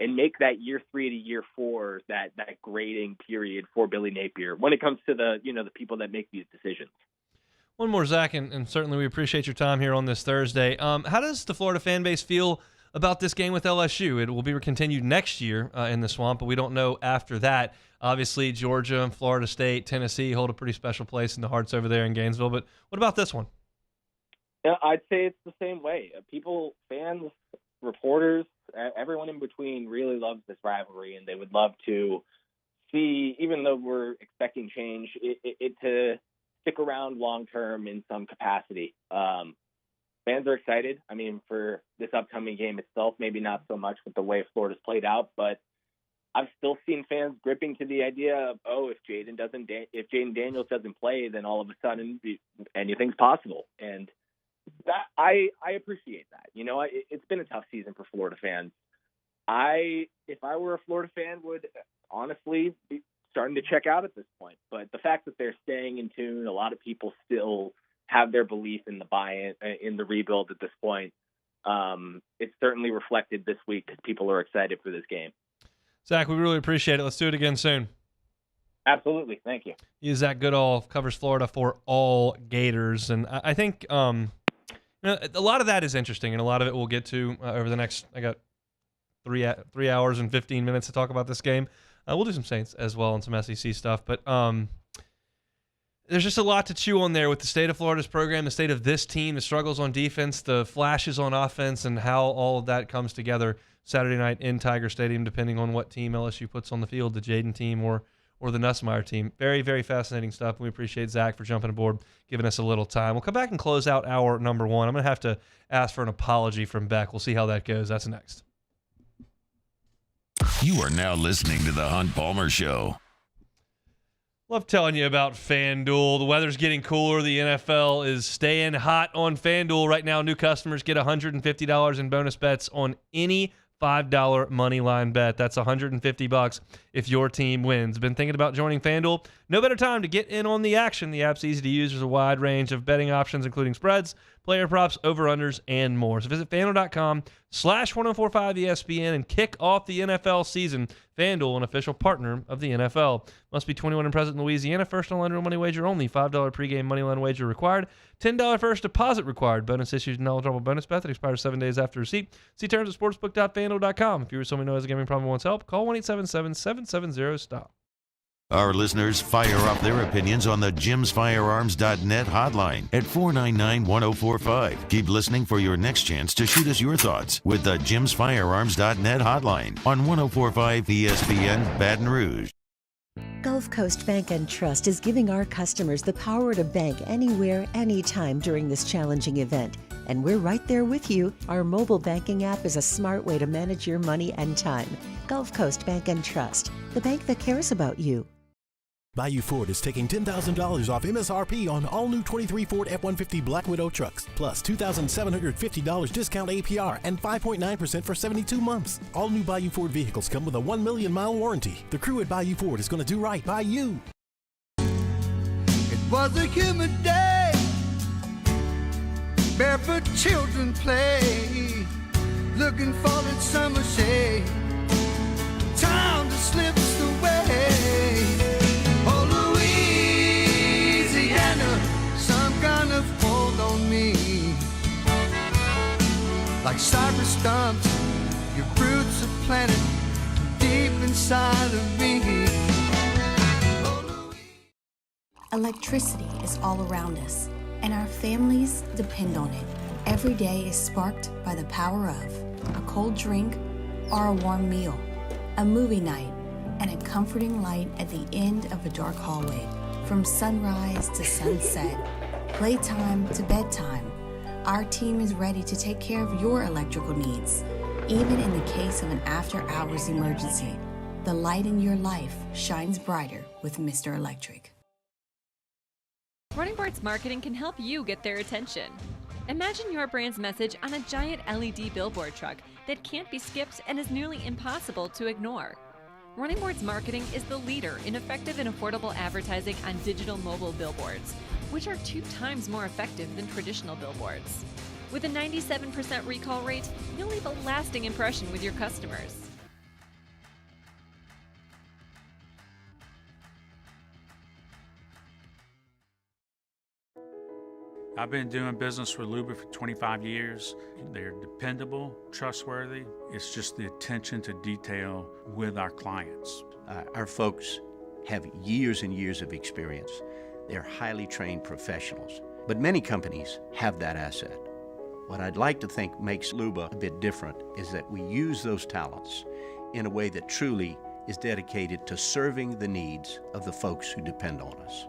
and make that year 3 to year 4 that grading period for Billy Napier when it comes to the people that make these decisions. One more, Zach, and certainly we appreciate your time here on this Thursday. How does the Florida fan base feel about this game with LSU? It will be continued next year in the Swamp, but we don't know after that. Obviously, Georgia, Florida State, Tennessee hold a pretty special place in the hearts over there in Gainesville, but what about this one? I'd say it's the same way. People, fans, reporters, everyone in between really loves this rivalry, and they would love to see, even though we're expecting change, it to stick around long-term in some capacity. Fans are excited. I mean, for this upcoming game itself, maybe not so much with the way Florida's played out, but I've still seen fans gripping to the idea of, if Jaden Daniels doesn't play, then all of a sudden anything's possible. And that I appreciate that. It's been a tough season for Florida fans. If I were a Florida fan, would honestly be starting to check out at this point. But the fact that they're staying in tune, a lot of people still have their belief in the buy-in, in the rebuild at this point. it's certainly reflected this week because people are excited for this game. Zach, we really appreciate it. Let's do it again soon. Absolutely. Thank you. He is Zach Goodall, covers Florida for all Gators. And I think a lot of that is interesting, and a lot of it we'll get to over the next, I got 3 hours and 15 minutes to talk about this game. We'll do some Saints as well and some SEC stuff. But there's just a lot to chew on there with the state of Florida's program, the state of this team, the struggles on defense, the flashes on offense, and how all of that comes together Saturday night in Tiger Stadium, depending on what team LSU puts on the field, the Jaden team or the Nussmeier team. Very, very fascinating stuff. And we appreciate Zach for jumping aboard, giving us a little time. We'll come back and close out hour number one. I'm going to have to ask for an apology from Beck. We'll see how that goes. That's next. You are now listening to the Hunt Palmer Show. Love telling you about FanDuel. The weather's getting cooler. The NFL is staying hot on FanDuel. Right now, new customers get $150 in bonus bets on any $5 money line bet. That's $150 if your team wins. Been thinking about joining FanDuel? No better time to get in on the action. The app's easy to use. There's a wide range of betting options, including spreads, player props, over-unders, and more. So visit FanDuel.com/1045ESPN and kick off the NFL season. FanDuel, an official partner of the NFL. Must be 21 and present in Louisiana. First and online money wager only. $5 pregame money line wager required. $10 first deposit required. Bonus issued and eligible bonus bet that expires 7 days after receipt. See terms at sportsbook.fanduel.com. If you or someone who has a gambling problem and wants help, call 1-877-770-STOP. Our listeners fire up their opinions on the jimsfirearms.net hotline at 499-1045. Keep listening for your next chance to shoot us your thoughts with the jimsfirearms.net hotline on 1045 ESPN Baton Rouge. Gulf Coast Bank and Trust is giving our customers the power to bank anywhere, anytime during this challenging event. And we're right there with you. Our mobile banking app is a smart way to manage your money and time. Gulf Coast Bank and Trust, the bank that cares about you. Bayou Ford is taking $10,000 off MSRP on all new 23 Ford F-150 Black Widow trucks, plus $2,750 discount APR and 5.9% for 72 months. All new Bayou Ford vehicles come with a 1 million mile warranty. The crew at Bayou Ford is going to do right by you. It was a humid day, barefoot children play, looking for that summer shade. Time just slips away. Oh, Louisiana, some kind of hold on me. Like cypress stumps, your roots are planted deep inside of me. Electricity is all around us, and our families depend on it. Every day is sparked by the power of a cold drink or a warm meal, a movie night, and a comforting light at the end of a dark hallway. From sunrise to sunset, playtime to bedtime, our team is ready to take care of your electrical needs. Even in the case of an after-hours emergency, the light in your life shines brighter with Mr. Electric. Running Boards Marketing can help you get their attention. Imagine your brand's message on a giant LED billboard truck that can't be skipped and is nearly impossible to ignore. Running Boards Marketing is the leader in effective and affordable advertising on digital mobile billboards, which are 2 times more effective than traditional billboards. With a 97% recall rate, you'll leave a lasting impression with your customers. I've been doing business with Luba for 25 years. They're dependable, trustworthy. It's just the attention to detail with our clients. Our folks have years and years of experience. They're highly trained professionals, but many companies have that asset. What I'd like to think makes Luba a bit different is that we use those talents in a way that truly is dedicated to serving the needs of the folks who depend on us.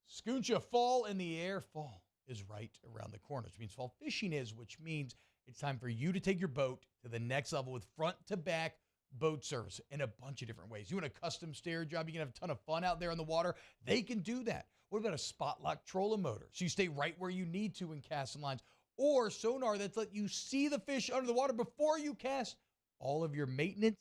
Scooncha, fall in the air. Fall is right around the corner, which means fall fishing is, which means it's time for you to take your boat to the next level with front-to-back boat service in a bunch of different ways. You want a custom stair job, you can have a ton of fun out there in the water. They can do that. What about a spot lock trolling motor? So you stay right where you need to in casting lines. Or sonar that's let you see the fish under the water before you cast. All of your maintenance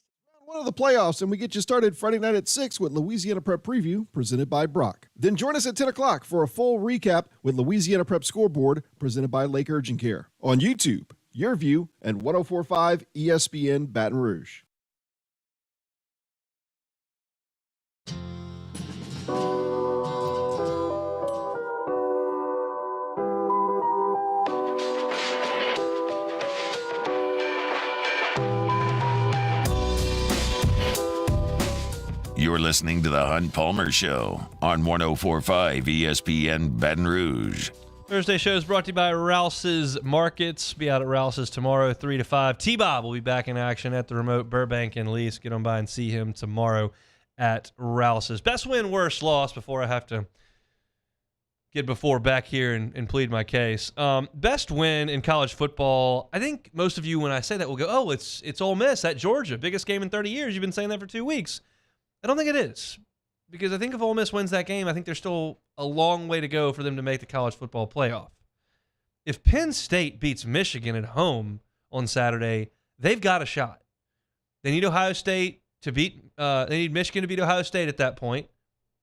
One of the playoffs, and we get you started Friday night at 6 with Louisiana Prep Preview presented by Brock. Then join us at 10 o'clock for a full recap with Louisiana Prep Scoreboard presented by Lake Urgent Care on YouTube, Your View, and 104.5 ESPN Baton Rouge. You're listening to the Hunt Palmer Show on 104.5 ESPN Baton Rouge. Thursday show is brought to you by Rouse's Markets. Be out at Rouse's tomorrow, 3 to 5. T-Bob will be back in action at the remote Burbank and Lease. Get on by and see him tomorrow at Rouse's. Best win, worst loss before I have to get before back here and plead my case. Best win in college football. I think most of you, when I say that, will go, oh, it's Ole Miss at Georgia. Biggest game in 30 years. You've been saying that for 2 weeks. I don't think it is, because I think if Ole Miss wins that game, I think there's still a long way to go for them to make the college football playoff. If Penn State beats Michigan at home on Saturday, they've got a shot. They need Ohio State to beat. They need Michigan to beat Ohio State at that point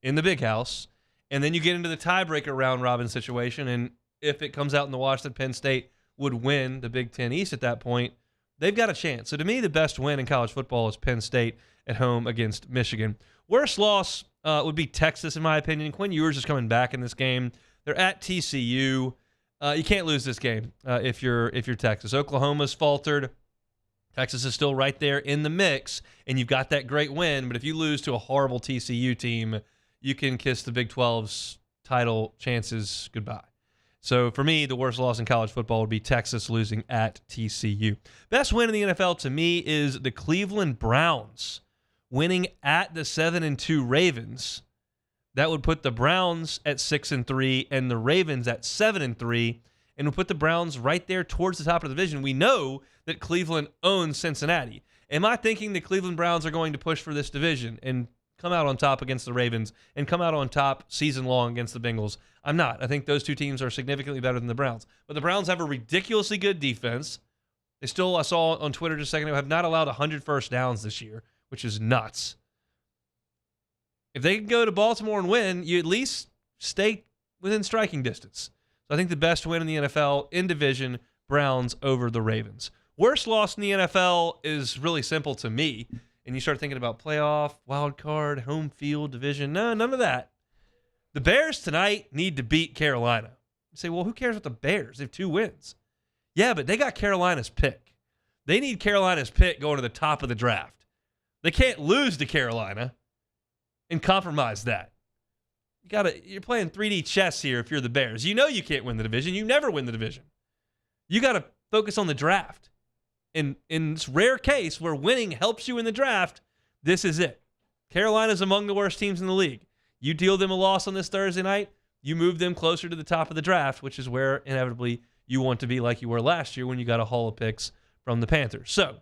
in the Big House, and then you get into the tiebreaker round robin situation. And if it comes out in the wash that Penn State would win the Big Ten East at that point, they've got a chance. So to me, the best win in college football is Penn State at home against Michigan. Worst loss would be Texas, in my opinion. Quinn Ewers is coming back in this game. They're at TCU. You can't lose this game if you're Texas. Oklahoma's faltered. Texas is still right there in the mix, and you've got that great win. But if you lose to a horrible TCU team, you can kiss the Big 12's title chances goodbye. So for me, the worst loss in college football would be Texas losing at TCU. Best win in the NFL to me is the Cleveland Browns winning at the 7-2 Ravens. That would put the Browns at 6-3 and the Ravens at 7-3, and would put the Browns right there towards the top of the division. We know that Cleveland owns Cincinnati. Am I thinking the Cleveland Browns are going to push for this division and come out on top against the Ravens and come out on top season long against the Bengals? I'm not. I think those two teams are significantly better than the Browns. But the Browns have a ridiculously good defense. They still, I saw on Twitter just a second ago, have not allowed 100 first downs this year, which is nuts. If they can go to Baltimore and win, you at least stay within striking distance. So I think the best win in the NFL in division, Browns over the Ravens. Worst loss in the NFL is really simple to me. And you start thinking about playoff, wild card, home field, division. No, none of that. The Bears tonight need to beat Carolina. You say, well, who cares about the Bears? They have 2 wins. Yeah, but they got Carolina's pick. They need Carolina's pick going to the top of the draft. They can't lose to Carolina and compromise that. You're playing 3D chess here if you're the Bears. You know you can't win the division. You never win the division. You got to focus on the draft. In this rare case where winning helps you in the draft, this is it. Carolina's among the worst teams in the league. You deal them a loss on this Thursday night, you move them closer to the top of the draft, which is where inevitably you want to be, like you were last year when you got a haul of picks from the Panthers. So,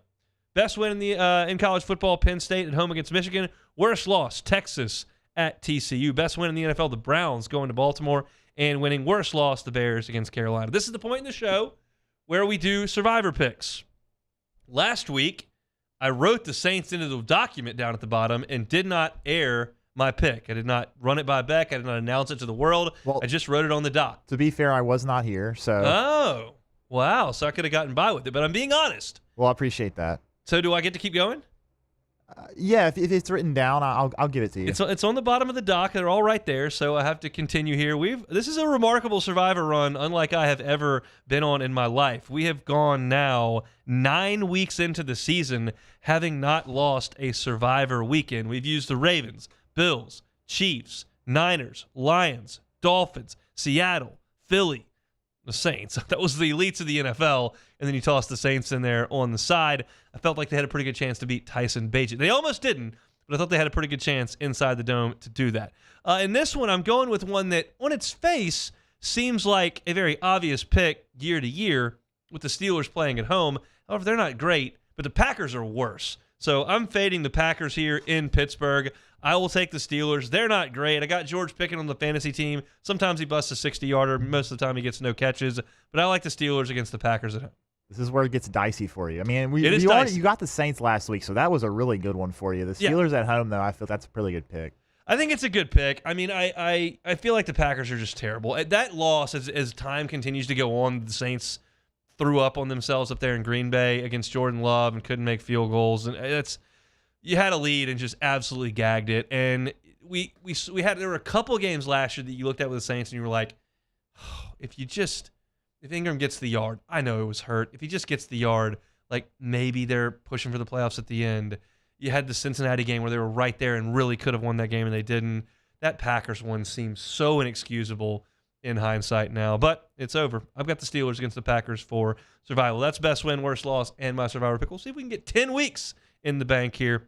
best win in college football, Penn State at home against Michigan. Worst loss, Texas at TCU. Best win in the NFL, the Browns going to Baltimore and winning. Worst loss, the Bears against Carolina. This is the point in the show where we do survivor picks. Last week, I wrote the Saints into the document down at the bottom and did not air my pick. I did not run it by Beck. I did not announce it to the world. Well, I just wrote it on the doc. To be fair, I was not here, so. Oh, wow. So I could have gotten by with it, but I'm being honest. Well, I appreciate that. So do I get to keep going? Yeah, if it's written down, I'll give it to you. It's on the bottom of the doc. They're all right there, so I have to continue here. This is a remarkable survivor run, unlike I have ever been on in my life. We have gone now 9 weeks into the season, having not lost a survivor weekend. We've used the Ravens, Bills, Chiefs, Niners, Lions, Dolphins, Seattle, Philly, the Saints. That was the elites of the NFL, and then you toss the Saints in there on the side. I felt like they had a pretty good chance to beat Tyson Bagent. They almost didn't, but I thought they had a pretty good chance inside the dome to do that. In this one, I'm going with one that, on its face, seems like a very obvious pick year to year with the Steelers playing at home. However, they're not great, but the Packers are worse. So I'm fading the Packers here in Pittsburgh. I will take the Steelers. They're not great. I got George Pickens on the fantasy team. Sometimes he busts a 60-yarder. Most of the time he gets no catches. But I like the Steelers against the Packers at home. This is where it gets dicey for you. I mean, you got the Saints last week, so that was a really good one for you. The Steelers at home, though, I feel that's a pretty good pick. I think it's a good pick. I mean, I feel like the Packers are just terrible. That loss, as time continues to go on, the Saints threw up on themselves up there in Green Bay against Jordan Love and couldn't make field goals. And you had a lead and just absolutely gagged it. And there were a couple of games last year that you looked at with the Saints and you were like, oh, if Ingram gets the yard, I know it was hurt. If he just gets the yard, like maybe they're pushing for the playoffs at the end. You had the Cincinnati game where they were right there and really could have won that game and they didn't. That Packers one seems so inexcusable in hindsight now, but it's over. I've got the Steelers against the Packers for survival. That's best win, worst loss, and my survivor pick. We'll see if we can get 10 weeks in the bank here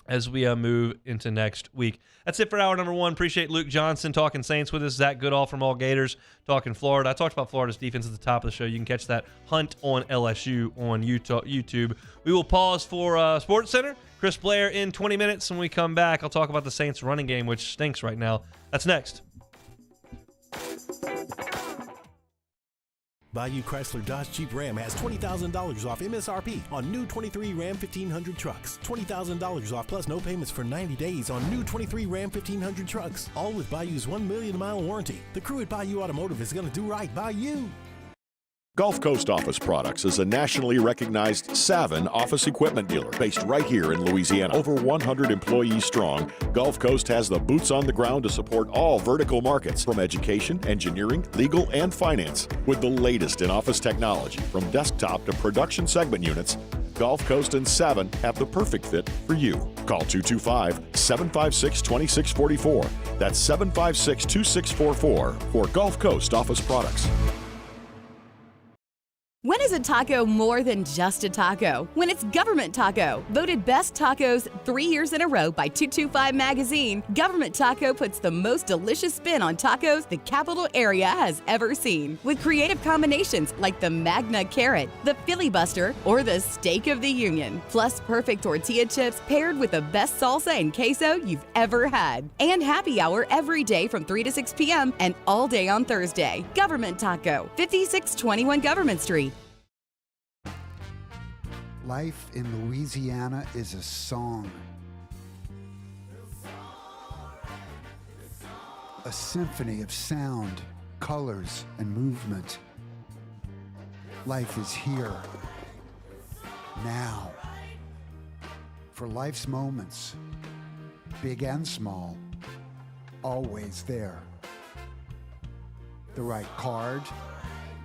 as we move into next week. That's it for hour number one. Appreciate Luke Johnson talking Saints with us. Zach Goodall from All Gators talking Florida. I talked about Florida's defense at the top of the show. You can catch that Hunt on LSU on YouTube. We will pause for Sports Center. Chris Blair in 20 minutes. When we come back, I'll talk about the Saints running game, which stinks right now. That's next. Bayou Chrysler Dodge Jeep Ram has $20,000 off MSRP on new 23 Ram 1500 trucks. $20,000 off plus no payments for 90 days on new 23 Ram 1500 trucks. All with Bayou's 1 million mile warranty. The crew at Bayou Automotive is going to do right by you. Gulf Coast Office Products is a nationally recognized Savin office equipment dealer based right here in Louisiana. Over 100 employees strong, Gulf Coast has the boots on the ground to support all vertical markets, from education, engineering, legal, and finance. With the latest in office technology, from desktop to production segment units, Gulf Coast and Savin have the perfect fit for you. Call 225-756-2644. That's 756-2644 for Gulf Coast Office Products. When is a taco more than just a taco? When it's Government Taco. Voted best tacos 3 years in a row by 225 Magazine, Government Taco puts the most delicious spin on tacos the capital area has ever seen. With creative combinations like the Magna Carrot, the Filibuster, or the Steak of the Union. Plus perfect tortilla chips paired with the best salsa and queso you've ever had. And happy hour every day from 3 to 6 p.m. and all day on Thursday. Government Taco, 5621 Government Street. Life in Louisiana is a song. A symphony of sound, colors, and movement. Life is here, now. For life's moments, big and small, always there. The right card,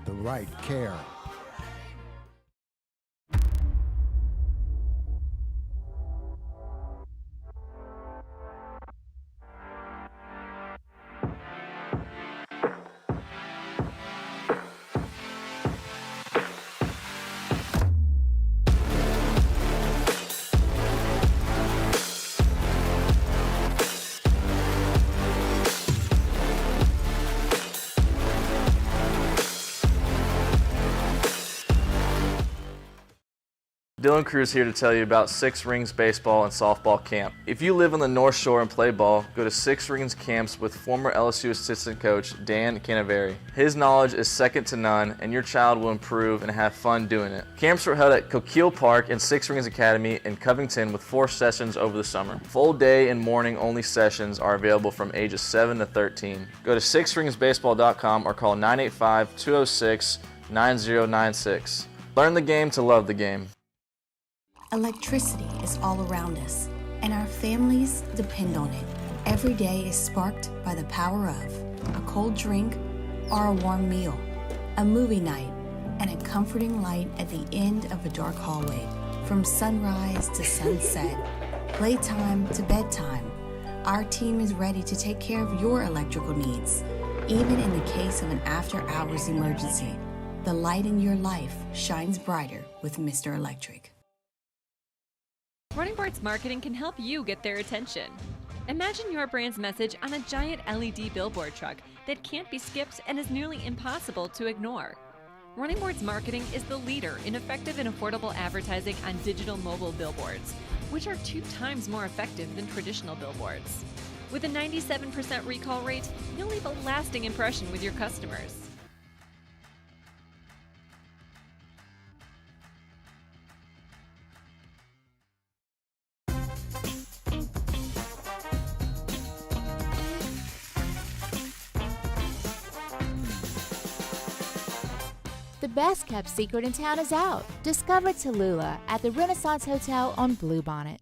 the right care. Dylan Cruz here to tell you about Six Rings Baseball and Softball Camp. If you live on the North Shore and play ball, go to Six Rings Camps with former LSU assistant coach Dan Canaveri. His knowledge is second to none, and your child will improve and have fun doing it. Camps were held at Coquille Park and Six Rings Academy in Covington with 4 sessions over the summer. Full day and morning only sessions are available from ages 7 to 13. Go to sixringsbaseball.com or call 985-206-9096. Learn the game to love the game. Electricity is all around us, and our families depend on it. Every day is sparked by the power of a cold drink or a warm meal, a movie night, and a comforting light at the end of a dark hallway. From sunrise to sunset, playtime to bedtime, our team is ready to take care of your electrical needs. Even in the case of an after-hours emergency, the light in your life shines brighter with Mr. Electric. Running Boards Marketing can help you get their attention. Imagine your brand's message on a giant LED billboard truck that can't be skipped and is nearly impossible to ignore. Running Boards Marketing is the leader in effective and affordable advertising on digital mobile billboards, which are 2 times more effective than traditional billboards. With a 97% recall rate, you'll leave a lasting impression with your customers. best kept secret in town is out. Discover Tallulah at the Renaissance Hotel on Bluebonnet.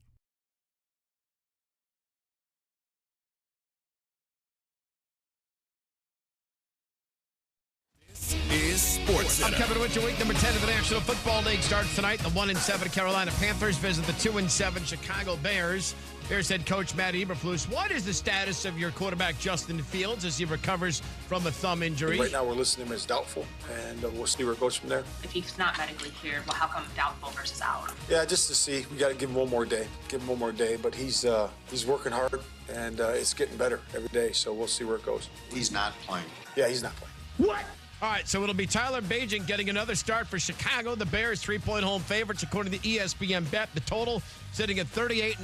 Is Sports Center. I'm Kevin Winter. Week number 10 of the National Football League starts tonight. The 1-7 Carolina Panthers visit the 2-7 Chicago Bears. Bears head coach Matt Eberflus. What is the status of your quarterback Justin Fields as he recovers from a thumb injury? Right now we're listing him as doubtful, and we'll see where it goes from there. If he's not medically cleared, well, how come doubtful versus out? Yeah, just to see. We got to give him one more day. But he's working hard, and it's getting better every day. So we'll see where it goes. He's not playing. Yeah, he's not playing. What? All right, so it'll be Tyler Bagent getting another start for Chicago. The Bears 3-point home favorites according to the ESPN bet. The total sitting at 38.5.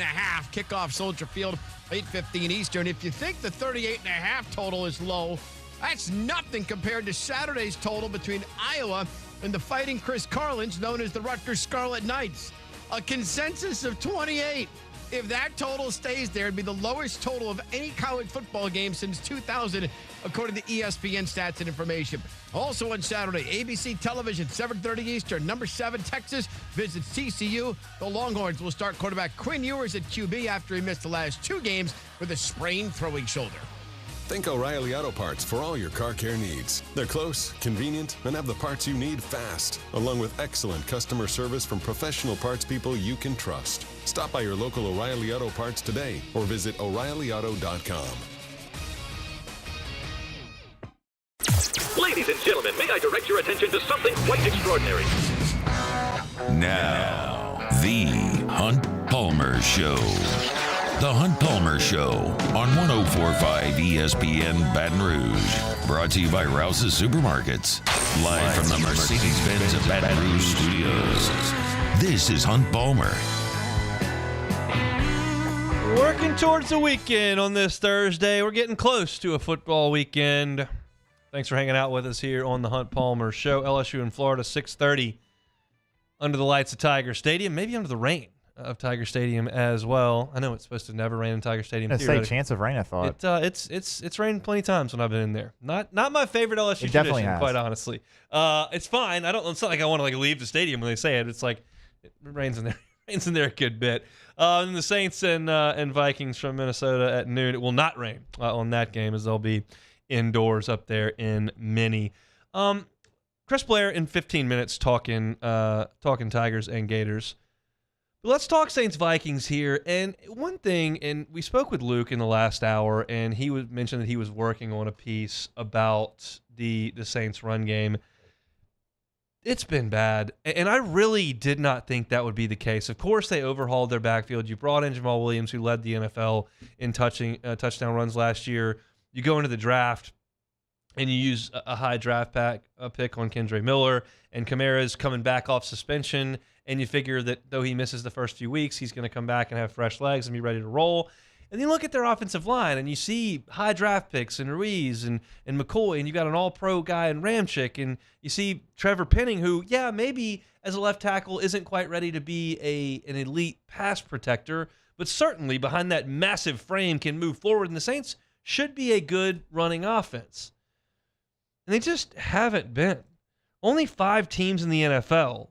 Kickoff Soldier Field, 8:15 Eastern. If you think the 38.5 total is low, that's nothing compared to Saturday's total between Iowa and the Fighting Chris Carlins, known as the Rutgers Scarlet Knights. A consensus of 28. If that total stays there, it'd be the lowest total of any college football game since 2000, according to ESPN stats and information. Also on Saturday, ABC television, 7:30 Eastern. Number 7, Texas visits TCU. The Longhorns will start quarterback Quinn Ewers at QB after he missed the last 2 games with a sprained throwing shoulder. Think O'Reilly Auto Parts for all your car care needs. They're close, convenient, and have the parts you need fast, along with excellent customer service from professional parts people you can trust. Stop by your local O'Reilly Auto Parts today or visit O'ReillyAuto.com. Ladies and gentlemen, may I direct your attention to something quite extraordinary? Now, the Hunt Palmer Show. The Hunt Palmer Show on 104.5 ESPN Baton Rouge. Brought to you by Rouse's Supermarkets. Live from the Mercedes-Benz of Baton Rouge Studios. This is Hunt Palmer. Working towards the weekend on this Thursday. We're getting close to a football weekend. Thanks for hanging out with us here on the Hunt Palmer Show. LSU in Florida, 6:30 under the lights of Tiger Stadium, maybe under the rain of Tiger Stadium as well. I know it's supposed to never rain in Tiger Stadium. It's a chance of rain, I thought. It's rained plenty of times when I've been in there. Not my favorite LSU tradition, quite honestly. It's fine. It's not like I want to leave the stadium when they say it. It's like it rains in there. Rains in there a good bit. And the Saints and Vikings from Minnesota at noon. It will not rain on that game as they'll be indoors up there in Minnie. Chris Blair in 15 minutes talking Tigers and Gators. But let's talk Saints-Vikings here. And one thing, and we spoke with Luke in the last hour, and he mentioned that he was working on a piece about the Saints run game. It's been bad, and I really did not think that would be the case. Of course, they overhauled their backfield. You brought in Jamal Williams, who led the NFL in touchdown runs last year. You go into the draft, and you use a high draft pick on Kendre Miller, and Kamara's coming back off suspension, and you figure that though he misses the first few weeks, he's going to come back and have fresh legs and be ready to roll. And then you look at their offensive line, and you see high draft picks in Ruiz and McCoy, and you got an all-pro guy in Ramchick, and you see Trevor Penning, who, yeah, maybe as a left tackle isn't quite ready to be an elite pass protector, but certainly behind that massive frame can move forward, and the Saints should be a good running offense. And they just haven't been. Only 5 teams in the NFL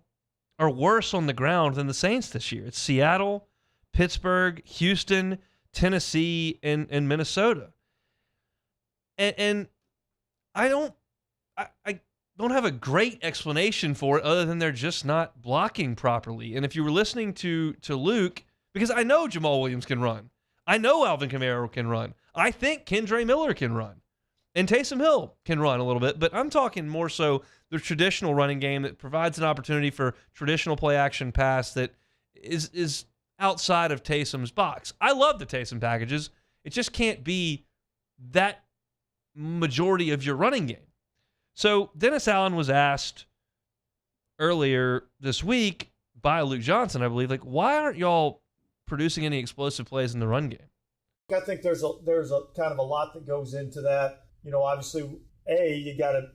are worse on the ground than the Saints this year. It's Seattle, Pittsburgh, Houston, Tennessee, and Minnesota. And I don't have a great explanation for it other than they're just not blocking properly. And if you were listening to Luke, because I know Jamal Williams can run. I know Alvin Kamara can run. I think Kendre Miller can run. And Taysom Hill can run a little bit, but I'm talking more so the traditional running game that provides an opportunity for traditional play action pass that is outside of Taysom's box. I love the Taysom packages. It just can't be that majority of your running game. So Dennis Allen was asked earlier this week by Luke Johnson, I believe, why aren't y'all producing any explosive plays in the run game? I think there's a kind of a lot that goes into that. Obviously, you gotta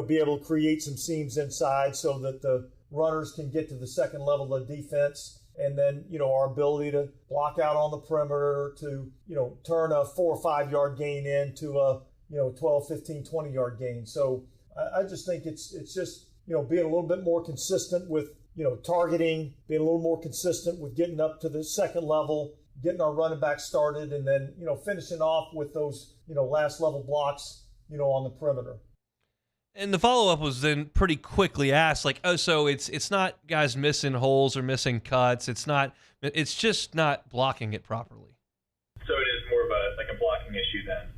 be able to create some seams inside so that the runners can get to the second level of defense. And then, our ability to block out on the perimeter to, turn a 4 or 5 yard gain into a, 12, 15, 20 yard gain. So I just think it's just, being a little bit more consistent with, targeting, being a little more consistent with getting up to the second level, getting our running back started, and then, finishing off with those, last level blocks, on the perimeter. And the follow-up was then pretty quickly asked, like, oh, so it's not guys missing holes or missing cuts. It's just not blocking it properly. So it is more of a blocking issue then,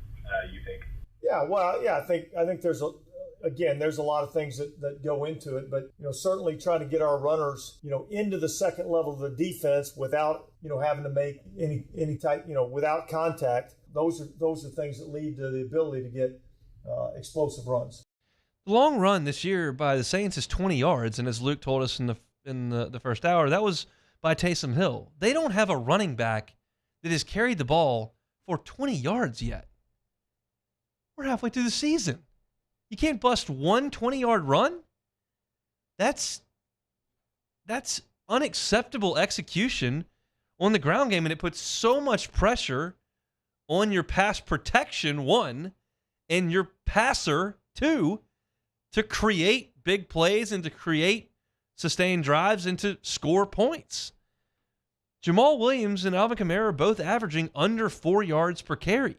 you think? Yeah, well, yeah, I think there's a lot of things that go into it, but certainly trying to get our runners into the second level of the defense without having to make any type without contact. Those are things that lead to the ability to get explosive runs. The long run this year by the Saints is 20 yards, and as Luke told us in the first hour, that was by Taysom Hill. They don't have a running back that has carried the ball for 20 yards yet. We're halfway through the season. You can't bust one 20-yard run? That's unacceptable execution on the ground game, and it puts so much pressure on your pass protection, one, and your passer, two, to create big plays and to create sustained drives and to score points. Jamal Williams and Alvin Kamara are both averaging under 4 yards per carry.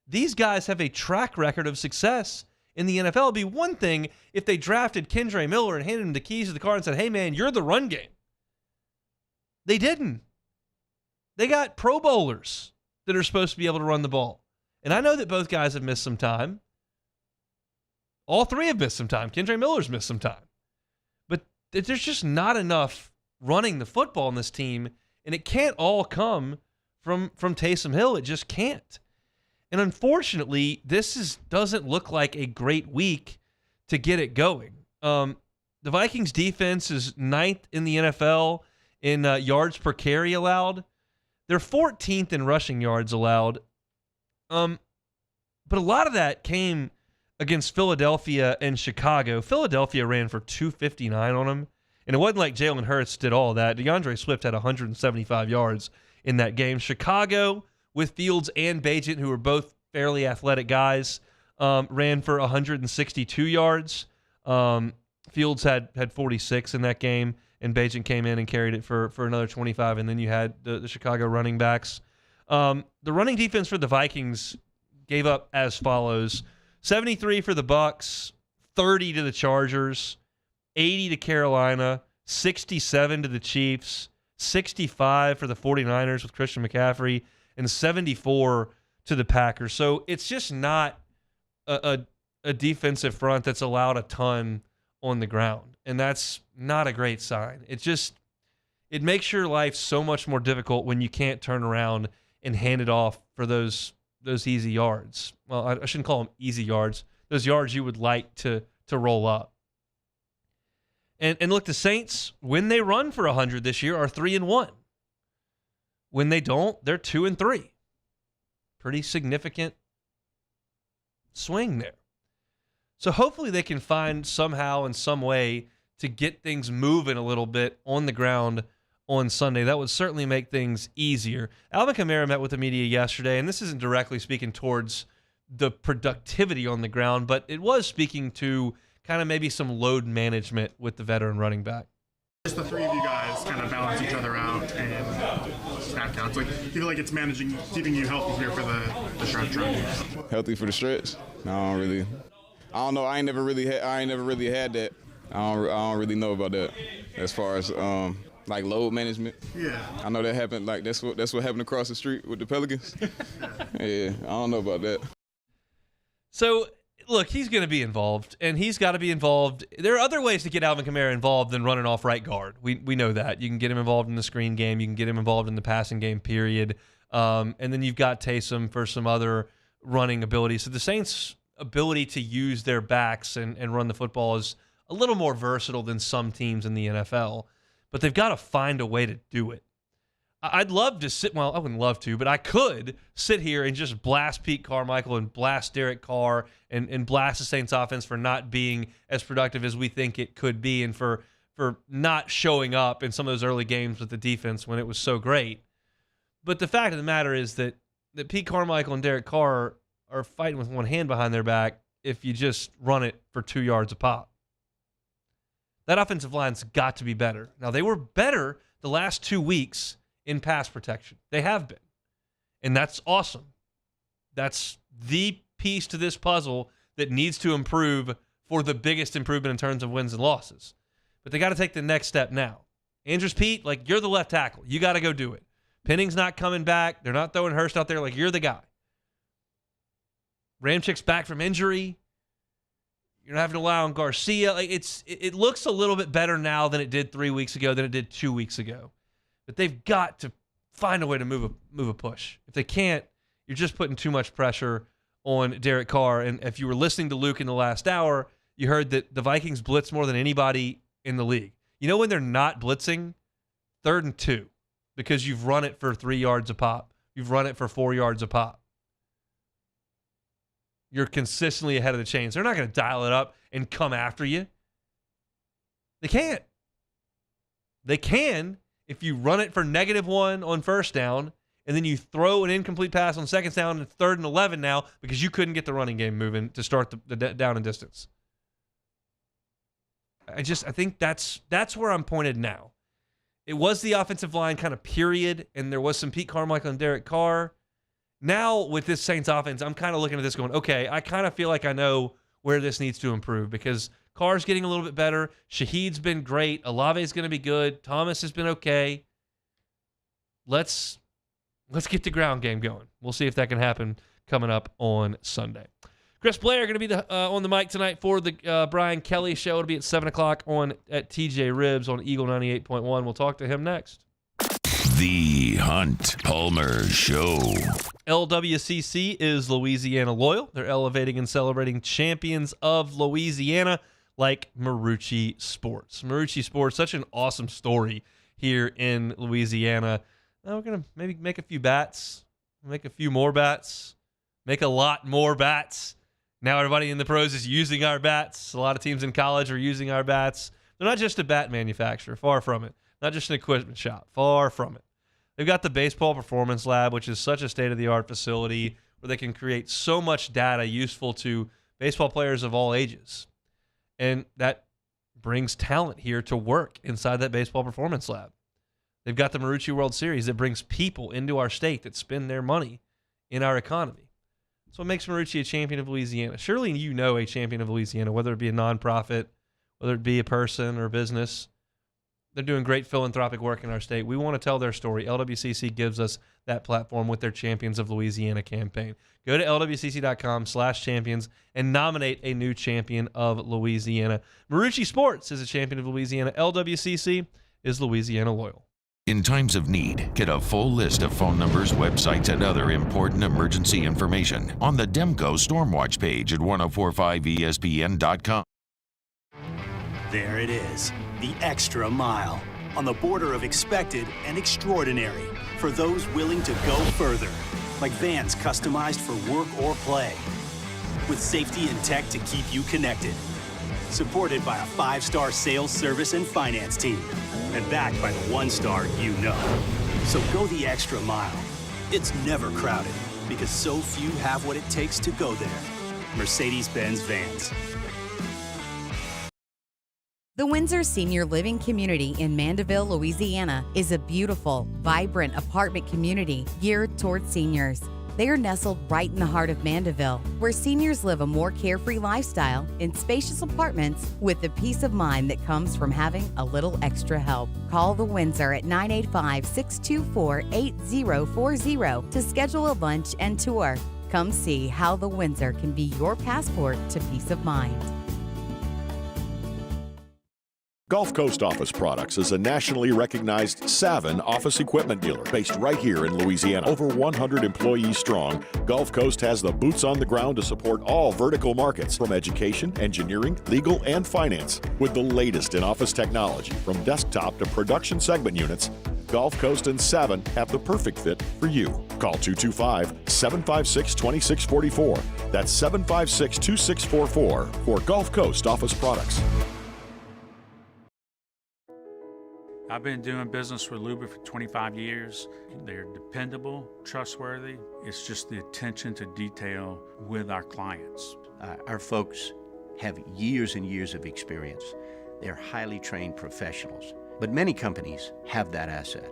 These guys have a track record of success in the NFL. It'd be one thing if they drafted Kendre Miller and handed him the keys to the car and said, hey, man, you're the run game. They didn't. They got Pro Bowlers that are supposed to be able to run the ball. And I know that both guys have missed some time. All three have missed some time. Kendre Miller's missed some time. But there's just not enough running the football in this team, and it can't all come from Taysom Hill. It just can't. And unfortunately, doesn't look like a great week to get it going. The Vikings defense is 9th in the NFL in yards per carry allowed. They're 14th in rushing yards allowed. But a lot of that came against Philadelphia and Chicago. Philadelphia ran for 259 on them, and it wasn't like Jalen Hurts did all that. DeAndre Swift had 175 yards in that game. Chicago, with Fields and Bagent, who were both fairly athletic guys, ran for 162 yards. Fields had 46 in that game, and Bagent came in and carried it for another 25, and then you had the Chicago running backs. The running defense for the Vikings gave up as follows: 73 for the Bucs, 30 to the Chargers, 80 to Carolina, 67 to the Chiefs, 65 for the 49ers with Christian McCaffrey, and 74 to the Packers. So it's just not a defensive front that's allowed a ton on the ground, and that's not a great sign. It makes your life so much more difficult when you can't turn around and hand it off for those easy yards. Well, I shouldn't call them easy yards. Those yards you would like to roll up. And look, the Saints, when they run for 100 this year, are 3-1. When they don't, they're 2-3. Pretty significant swing there. So hopefully they can find somehow in some way to get things moving a little bit on the ground on Sunday. That would certainly make things easier. Alvin Kamara met with the media yesterday, and this isn't directly speaking towards the productivity on the ground, but it was speaking to kind of maybe some load management with the veteran running back. Just the three of you guys kind of balance each other out and snap counts. Like, do you feel like it's keeping you healthy here for the stretch run? Healthy for the stretch? No, I don't know. I ain't never really had that. I don't really know about that as far as like load management. Yeah. I know that happened. Like that's what happened across the street with the Pelicans. Yeah, I don't know about that. So look, he's going to be involved, and he's got to be involved. There are other ways to get Alvin Kamara involved than running off right guard. We know that. You can get him involved in the screen game. You can get him involved in the passing game, period. And then you've got Taysom for some other running ability. So the Saints' ability to use their backs and run the football is a little more versatile than some teams in the NFL. But they've got to find a way to do it. I'd love to sit, well, I wouldn't love to, but I could sit here and just blast Pete Carmichael and blast Derek Carr and blast the Saints offense for not being as productive as we think it could be and for not showing up in some of those early games with the defense when it was so great. But the fact of the matter is that Pete Carmichael and Derek Carr are fighting with one hand behind their back if you just run it for 2 yards a pop. That offensive line's got to be better. Now, they were better the last 2 weeks in pass protection. They have been. And that's awesome. That's the piece to this puzzle that needs to improve for the biggest improvement in terms of wins and losses. But they got to take the next step now. Andrews Pete, like, you're the left tackle. You got to go do it. Penning's not coming back. They're not throwing Hurst out there. Like, you're the guy. Ramchick's back from injury. You're not having to rely on Garcia. Like, it looks a little bit better now than it did 3 weeks ago, than it did 2 weeks ago. But they've got to find a way to move a push. If they can't, you're just putting too much pressure on Derek Carr. And if you were listening to Luke in the last hour, you heard that the Vikings blitz more than anybody in the league. You know when they're not blitzing? 3rd and 2, because you've run it for 3 yards a pop. You've run it for 4 yards a pop. You're consistently ahead of the chains. They're not going to dial it up and come after you. They can't. They can if you run it for -1 on first down, and then you throw an incomplete pass on second down and 3rd and 11 now because you couldn't get the running game moving to start the down and distance. I think that's where I'm pointed now. It was the offensive line kind of period, and there was some Pete Carmichael and Derek Carr. Now with this Saints offense, I'm kind of looking at this going, okay, I kind of feel like I know where this needs to improve because Carr's getting a little bit better. Shaheed's been great. Olave's going to be good. Thomas has been okay. Let's get the ground game going. We'll see if that can happen coming up on Sunday. Chris Blair going to be on the mic tonight for the Brian Kelly Show. It'll be at 7 o'clock at TJ Ribs on Eagle 98.1. We'll talk to him next. The Hunt Palmer Show. LWCC is Louisiana loyal. They're elevating and celebrating champions of Louisiana like Marucci Sports. Marucci Sports, such an awesome story here in Louisiana. Now we're going to maybe make a few bats, make a few more bats, make a lot more bats. Now everybody in the pros is using our bats. A lot of teams in college are using our bats. They're not just a bat manufacturer, far from it. Not just an equipment shop, far from it. They've got the Baseball Performance Lab, which is such a state-of-the-art facility where they can create so much data useful to baseball players of all ages. And that brings talent here to work inside that Baseball Performance Lab. They've got the Marucci World Series that brings people into our state that spend their money in our economy. That's what makes Marucci a champion of Louisiana. Surely you know a champion of Louisiana, whether it be a nonprofit, whether it be a person or business. They're doing great philanthropic work in our state. We want to tell their story. LWCC gives us that platform with their Champions of Louisiana campaign. Go to lwcc.com/champions and nominate a new champion of Louisiana. Marucci Sports is a champion of Louisiana. LWCC is Louisiana loyal. In times of need, get a full list of phone numbers, websites, and other important emergency information on the Demco Stormwatch page at 1045ESPN.com. There it is, the extra mile, on the border of expected and extraordinary for those willing to go further, like vans customized for work or play, with safety and tech to keep you connected, supported by a 5-star sales, service, and finance team, and backed by the 1-star you know. So go the extra mile. It's never crowded, because so few have what it takes to go there. Mercedes-Benz Vans. The Windsor Senior Living Community in Mandeville, Louisiana is a beautiful, vibrant apartment community geared towards seniors. They are nestled right in the heart of Mandeville, where seniors live a more carefree lifestyle in spacious apartments with the peace of mind that comes from having a little extra help. Call the Windsor at 985-624-8040 to schedule a lunch and tour. Come see how the Windsor can be your passport to peace of mind. Gulf Coast Office Products is a nationally recognized Savin office equipment dealer based right here in Louisiana. Over 100 employees strong, Gulf Coast has the boots on the ground to support all vertical markets, from education, engineering, legal, and finance. With the latest in office technology, from desktop to production segment units, Gulf Coast and Savin have the perfect fit for you. Call 225-756-2644. That's 756-2644 for Gulf Coast Office Products. I've been doing business with Luba for 25 years. They're dependable, trustworthy. It's just the attention to detail with our clients. Our folks have years and years of experience. They're highly trained professionals. But many companies have that asset.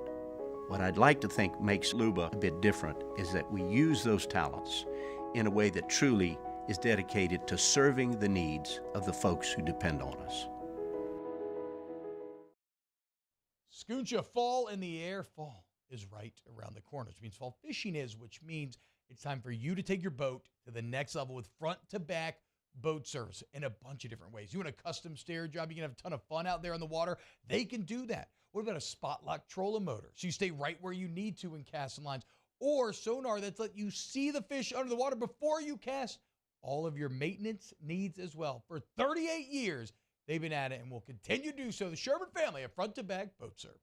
What I'd like to think makes Luba a bit different is that we use those talents in a way that truly is dedicated to serving the needs of the folks who depend on us. Scooncha, fall in the air. Fall is right around the corner, which means fall fishing is, which means it's time for you to take your boat to the next level with front-to-back boat service in a bunch of different ways. You want a custom stair job, you can have a ton of fun out there on the water. They can do that. What about a spot lock trolling motor? So you stay right where you need to in casting lines. Or sonar that's let you see the fish under the water before you cast. All of your maintenance needs as well. For 38 years, they've been at it and will continue to do so. The Sherman family of front-to-back boat service.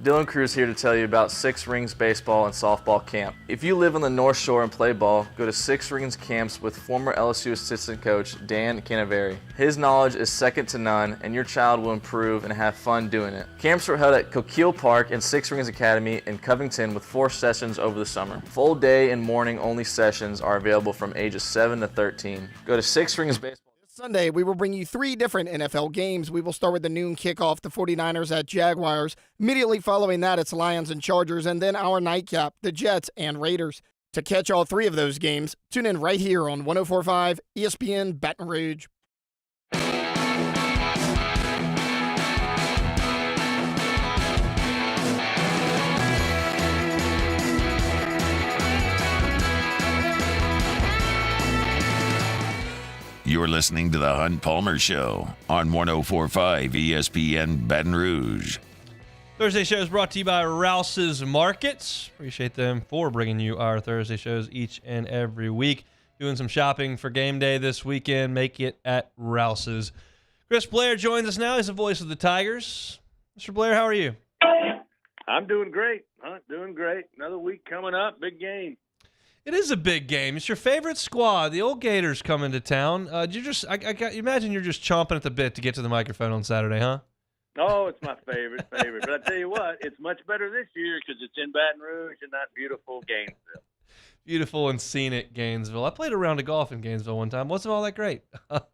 Dylan Cruz here to tell you about Six Rings Baseball and Softball Camp. If you live on the North Shore and play ball, go to Six Rings Camps with former LSU assistant coach Dan Canaveri. His knowledge is second to none, and your child will improve and have fun doing it. Camps were held at Coquille Park and Six Rings Academy in Covington with 4 sessions over the summer. Full day and morning only sessions are available from ages 7 to 13. Go to Six Rings Baseball. Sunday, we will bring you 3 different NFL games. We will start with the noon kickoff, the 49ers at Jaguars. Immediately following that, it's Lions and Chargers, and then our nightcap, the Jets and Raiders. To catch all 3 of those games, tune in right here on 104.5 ESPN Baton Rouge. You're listening to the Hunt Palmer Show on 104.5 ESPN Baton Rouge. Thursday show is brought to you by Rouse's Markets. Appreciate them for bringing you our Thursday shows each and every week. Doing some shopping for game day this weekend. Make it at Rouse's. Chris Blair joins us now. He's the voice of the Tigers. Mr. Blair, how are you? I'm doing great. Hunt, doing great. Another week coming up. Big game. It is a big game. It's your favorite squad. The old Gators coming to town. Imagine you're just chomping at the bit to get to the microphone on Saturday, huh? Oh, it's my favorite. But I tell you what, it's much better this year because it's in Baton Rouge and not beautiful Gainesville. Beautiful and scenic Gainesville. I played a round of golf in Gainesville one time. Wasn't all that great. I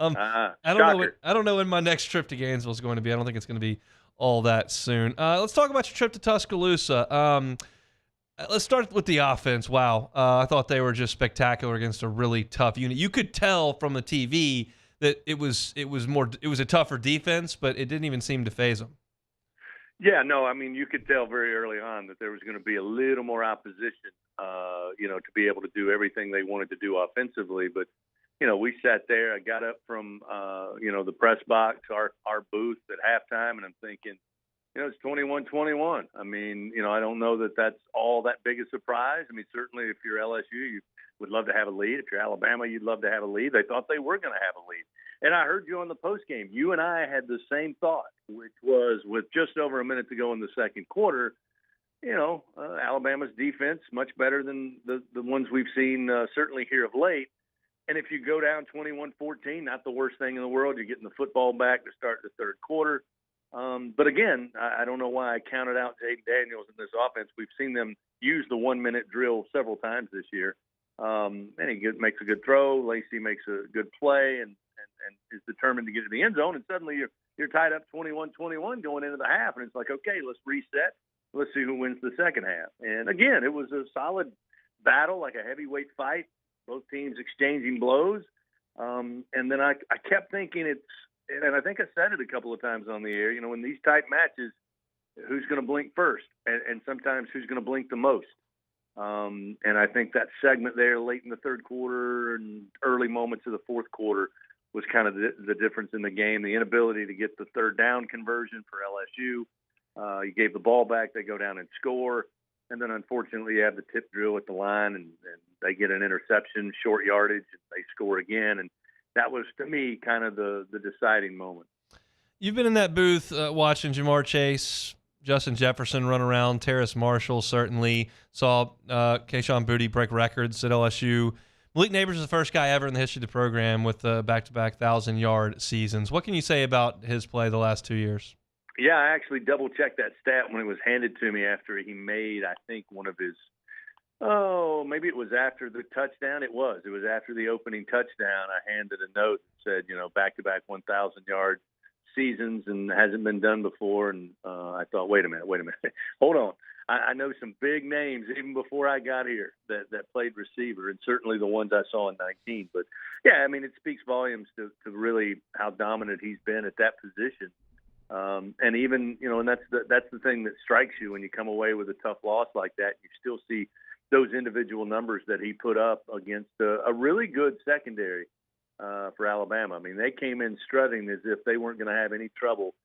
don't know when my next trip to Gainesville is going to be. I don't think it's going to be all that soon. Let's talk about your trip to Tuscaloosa. Let's start with the offense. Wow. I thought they were just spectacular against a really tough unit. You could tell from the TV that it was a tougher defense, but it didn't even seem to faze them. Yeah, no, I mean, you could tell very early on that there was going to be a little more opposition, to be able to do everything they wanted to do offensively. But, we sat there. I got up from, the press box, our booth at halftime, and I'm thinking, it's 21-21. I mean, I don't know that that's all that big a surprise. I mean, certainly if you're LSU, you would love to have a lead. If you're Alabama, you'd love to have a lead. They thought they were going to have a lead. And I heard you on the postgame. You and I had the same thought, which was with just over a minute to go in the second quarter, Alabama's defense much better than the ones we've seen certainly here of late. And if you go down 21-14, not the worst thing in the world. You're getting the football back to start the third quarter. But again, I don't know why I counted out Jayden Daniels in this offense. We've seen them use the 1-minute drill several times this year. And he makes a good throw. Lacey makes a good play and is determined to get to the end zone. And suddenly you're tied up 21-21 going into the half. And it's like, okay, let's reset. Let's see who wins the second half. And again, it was a solid battle, like a heavyweight fight. Both teams exchanging blows. And then I kept thinking and I think I said it a couple of times on the air, in these type matches, who's going to blink first and sometimes who's going to blink the most. And I think that segment there late in the third quarter and early moments of the fourth quarter was kind of the difference in the game, the inability to get the third down conversion for LSU. You gave the ball back, they go down and score. And then unfortunately you have the tip drill at the line and they get an interception, short yardage, and they score again. And that was, to me, kind of the deciding moment. You've been in that booth watching Jamar Chase, Justin Jefferson run around, Terrace Marshall certainly. Saw Kayshon Boutte break records at LSU. Malik Neighbors is the first guy ever in the history of the program with back-to-back 1,000-yard seasons. What can you say about his play the last 2 years? Yeah, I actually double-checked that stat when it was handed to me after he made, I think, one of his maybe it was after the touchdown. It was after the opening touchdown. I handed a note that said, back-to-back 1,000-yard seasons and hasn't been done before. And I thought, wait a minute. Hold on. I know some big names even before I got here that played receiver, and certainly the ones I saw in 19. But, yeah, I mean, it speaks volumes to really how dominant he's been at that position. And even, and that's the thing that strikes you when you come away with a tough loss like that. You still see those individual numbers that he put up against a really good secondary for Alabama. I mean, they came in strutting as if they weren't going to have any trouble,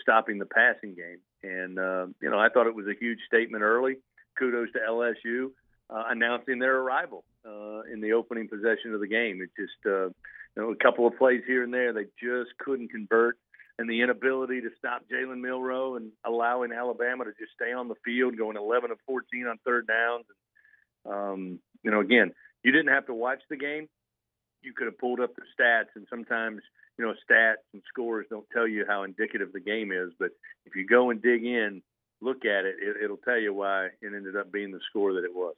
stopping the passing game. And, I thought it was a huge statement early. Kudos to LSU announcing their arrival in the opening possession of the game. It just, a couple of plays here and there, they just couldn't convert. And the inability to stop Jalen Milroe and allowing Alabama to just stay on the field, going 11 of 14 on third downs. Again, you didn't have to watch the game. You could have pulled up the stats, and sometimes, stats and scores don't tell you how indicative the game is. But if you go and dig in, look at it, it'll tell you why it ended up being the score that it was.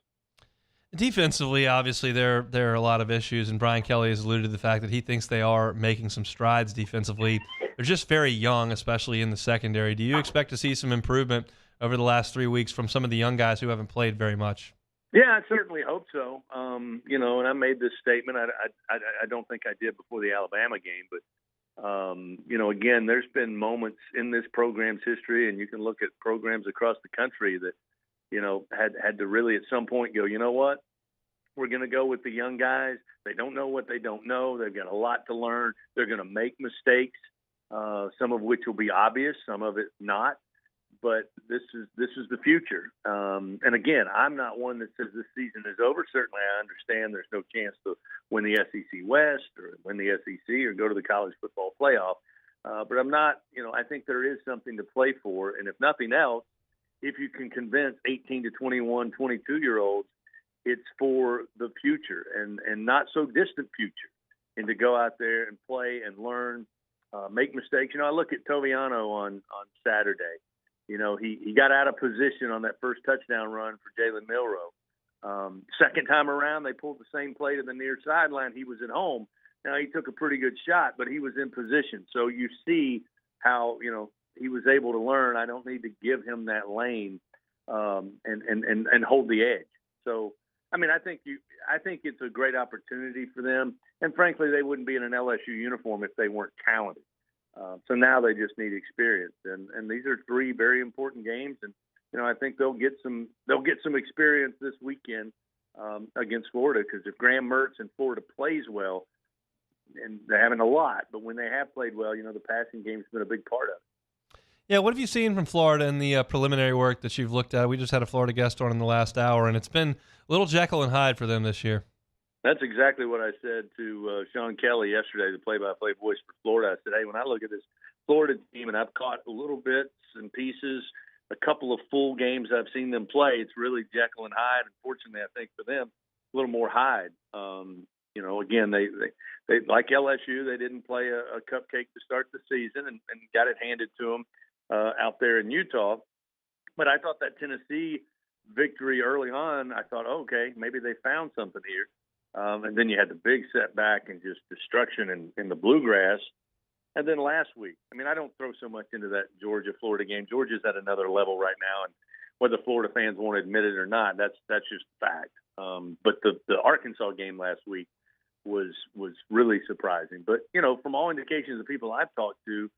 Defensively, obviously, there are a lot of issues, and Brian Kelly has alluded to the fact that he thinks they are making some strides defensively. They're just very young, especially in the secondary. Do you expect to see some improvement over the last 3 weeks from some of the young guys who haven't played very much? Yeah, I certainly hope so. And I made this statement. I don't think I did before the Alabama game, but again, there's been moments in this program's history, and you can look at programs across the country that, had to really at some point go, you know what? We're going to go with the young guys. They don't know what they don't know. They've got a lot to learn. They're going to make mistakes, some of which will be obvious, some of it not. But this is the future. And again, I'm not one that says this season is over. Certainly, I understand there's no chance to win the SEC West or win the SEC or go to the college football playoff. But I'm not. I think there is something to play for. And if nothing else, if you can convince 18 to 21, 22-year-olds, it's for the future and not so distant future, and to go out there and play and learn, make mistakes. I look at Toviano on Saturday. He got out of position on that first touchdown run for Jalen Milroe. Second time around, they pulled the same play to the near sideline. He was at home. Now, he took a pretty good shot, but he was in position. So you see how, he was able to learn. I don't need to give him that lane and hold the edge. So, I mean, I think it's a great opportunity for them. And frankly, they wouldn't be in an LSU uniform if they weren't talented. So now they just need experience, and these are 3 very important games, and I think they'll get some experience this weekend against Florida, because if Graham Mertz and Florida plays well, and they haven't a lot, but when they have played well, the passing game's been a big part of it. Yeah, what have you seen from Florida in the preliminary work that you've looked at? We just had a Florida guest on in the last hour, and it's been a little Jekyll and Hyde for them this year. That's exactly what I said to Sean Kelly yesterday, the play-by-play voice for Florida. I said, hey, when I look at this Florida team, and I've caught a little bits and pieces, a couple of full games I've seen them play, it's really Jekyll and Hyde. Unfortunately, I think for them, a little more Hyde. Again, they like LSU, they didn't play a cupcake to start the season and got it handed to them out there in Utah. But I thought that Tennessee victory early on, I thought, okay, maybe they found something here. And then you had the big setback and just destruction in the Bluegrass. And then last week, I mean, I don't throw so much into that Georgia-Florida game. Georgia's at another level right now, and whether Florida fans want to admit it or not, that's just fact. But the Arkansas game last week was really surprising. But, from all indications of people I've talked to,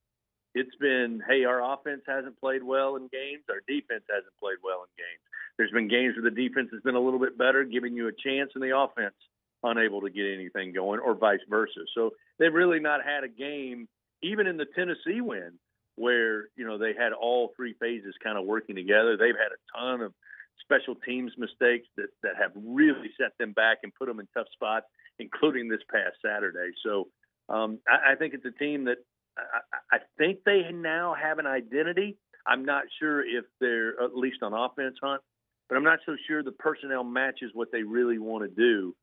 it's been, hey, our offense hasn't played well in games. Our defense hasn't played well in games. There's been games where the defense has been a little bit better, giving you a chance, and the offense unable to get anything going, or vice versa. So they've really not had a game, even in the Tennessee win, where, they had all 3 phases kind of working together. They've had a ton of special teams mistakes that have really set them back and put them in tough spots, including this past Saturday. So I think it's a team that I think they now have an identity. I'm not sure if they're, at least on offense, Hunt, but I'm not so sure the personnel matches what they really want to do.